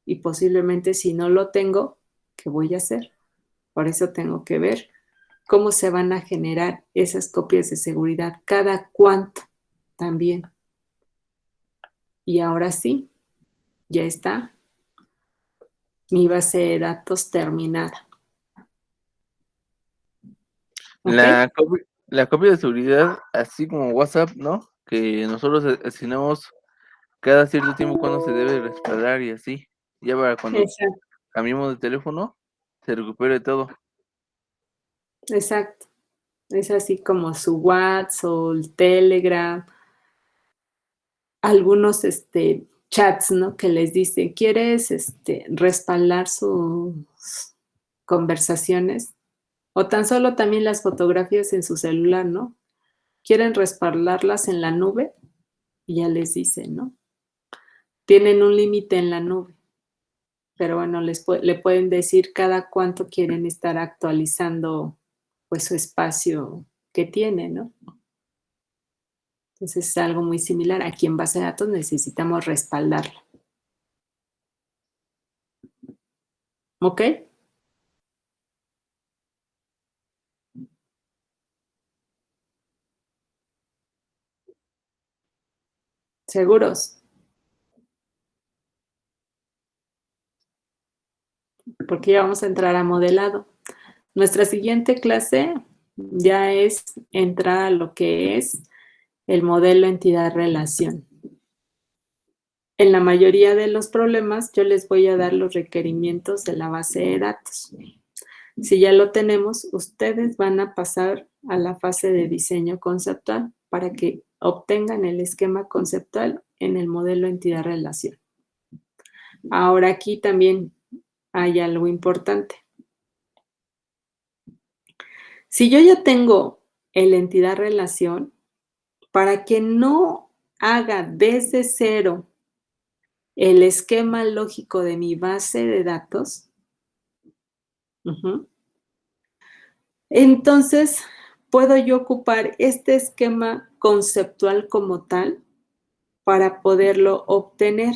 Y posiblemente si no lo tengo, ¿qué voy a hacer? Por eso tengo que ver cómo se van a generar esas copias de seguridad, cada cuánto también. Y ahora sí, ya está mi base de datos terminada. ¿Ok? La copia de seguridad, así como WhatsApp, ¿no? Que nosotros asignamos cada cierto tiempo cuando se debe respaldar y así. Ya para cuando Exacto, cambiemos de teléfono, se recupere todo. exacto. Es así como su WhatsApp o el Telegram, algunos chats, ¿no? Que les dicen, ¿quieres respaldar sus conversaciones? O tan solo también las fotografías en su celular, ¿no? ¿Quieren respaldarlas en la nube? Y ya les dicen, ¿no? Tienen un límite en la nube, pero bueno, le pueden decir cada cuánto quieren estar actualizando pues su espacio que tiene, ¿no? Entonces es algo muy similar. Aquí en base de datos necesitamos respaldarla. ¿Ok? ¿Seguros? Porque ya vamos a entrar a modelado. Nuestra siguiente clase ya es entrar a lo que es el modelo entidad-relación. En la mayoría de los problemas yo les voy a dar los requerimientos de la base de datos. Si ya lo tenemos, ustedes van a pasar a la fase de diseño conceptual para que obtengan el esquema conceptual en el modelo entidad-relación. Ahora aquí también hay algo importante. Si yo ya tengo el entidad-relación, para que no haga desde cero el esquema lógico de mi base de datos, entonces puedo yo ocupar este esquema conceptual como tal para poderlo obtener.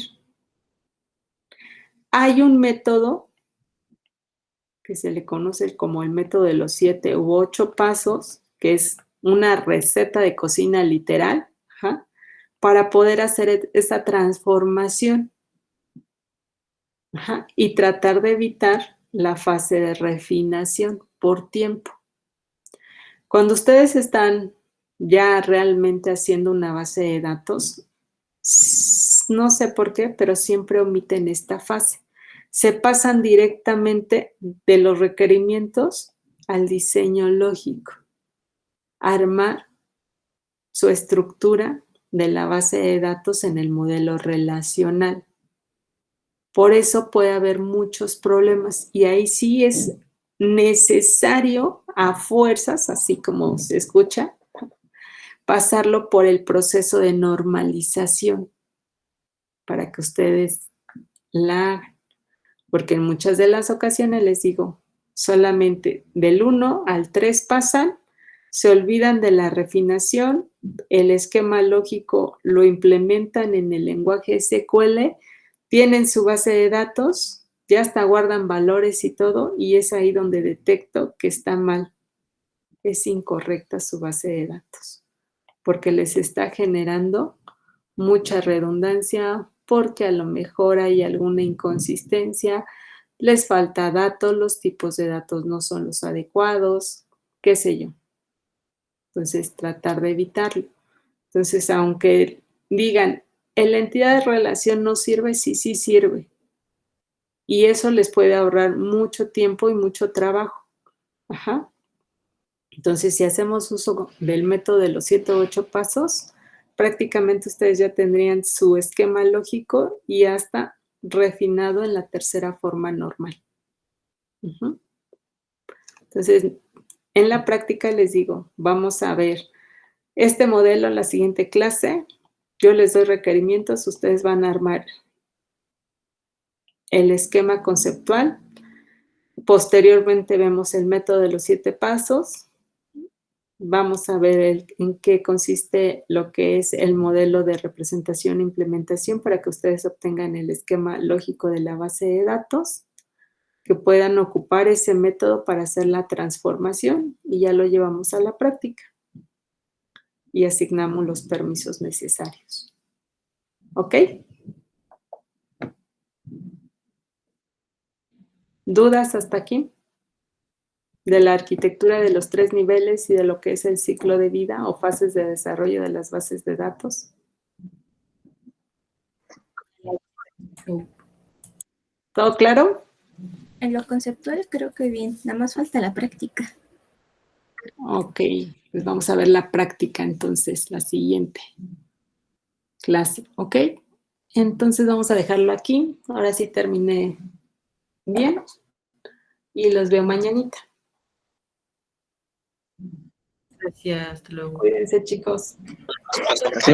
Hay un método que se le conoce como el método de los 7 u 8 pasos, que es una receta de cocina literal, para poder hacer esa transformación y tratar de evitar la fase de refinación por tiempo. Cuando ustedes están ya realmente haciendo una base de datos, no sé por qué, pero siempre omiten esta fase. Se pasan directamente de los requerimientos al diseño lógico, armar su estructura de la base de datos en el modelo relacional. Por eso puede haber muchos problemas y ahí sí es necesario a fuerzas, así como se escucha, pasarlo por el proceso de normalización para que ustedes la hagan. Porque en muchas de las ocasiones les digo, solamente del 1 al 3 pasan, se olvidan de la refinación, el esquema lógico lo implementan en el lenguaje SQL, tienen su base de datos, ya hasta guardan valores y todo, y es ahí donde detecto que está mal, es incorrecta su base de datos, porque les está generando mucha redundancia, porque a lo mejor hay alguna inconsistencia, les falta datos, los tipos de datos no son los adecuados, qué sé yo. Entonces, tratar de evitarlo. Entonces, aunque digan, en la entidad de relación no sirve, sí sirve. Y eso les puede ahorrar mucho tiempo y mucho trabajo. Entonces, si hacemos uso del método de los 7 u 8 pasos, prácticamente ustedes ya tendrían su esquema lógico y hasta refinado en la tercera forma normal. Entonces, en la práctica les digo, vamos a ver este modelo en la siguiente clase. Yo les doy requerimientos, ustedes van a armar el esquema conceptual. Posteriormente vemos el método de los 7 pasos. Vamos a ver en qué consiste lo que es el modelo de representación e implementación para que ustedes obtengan el esquema lógico de la base de datos, que puedan ocupar ese método para hacer la transformación y ya lo llevamos a la práctica y asignamos los permisos necesarios. ¿Ok? ¿Dudas hasta aquí? De la arquitectura de los 3 niveles y de lo que es el ciclo de vida o fases de desarrollo de las bases de datos. ¿Todo claro? En lo conceptual creo que bien, nada más falta la práctica. Ok, pues vamos a ver la práctica entonces, la siguiente clase, ¿ok? Entonces vamos a dejarlo aquí. Ahora sí terminé bien y los veo mañanita. Gracias, hasta luego. Cuídense, chicos. Sí,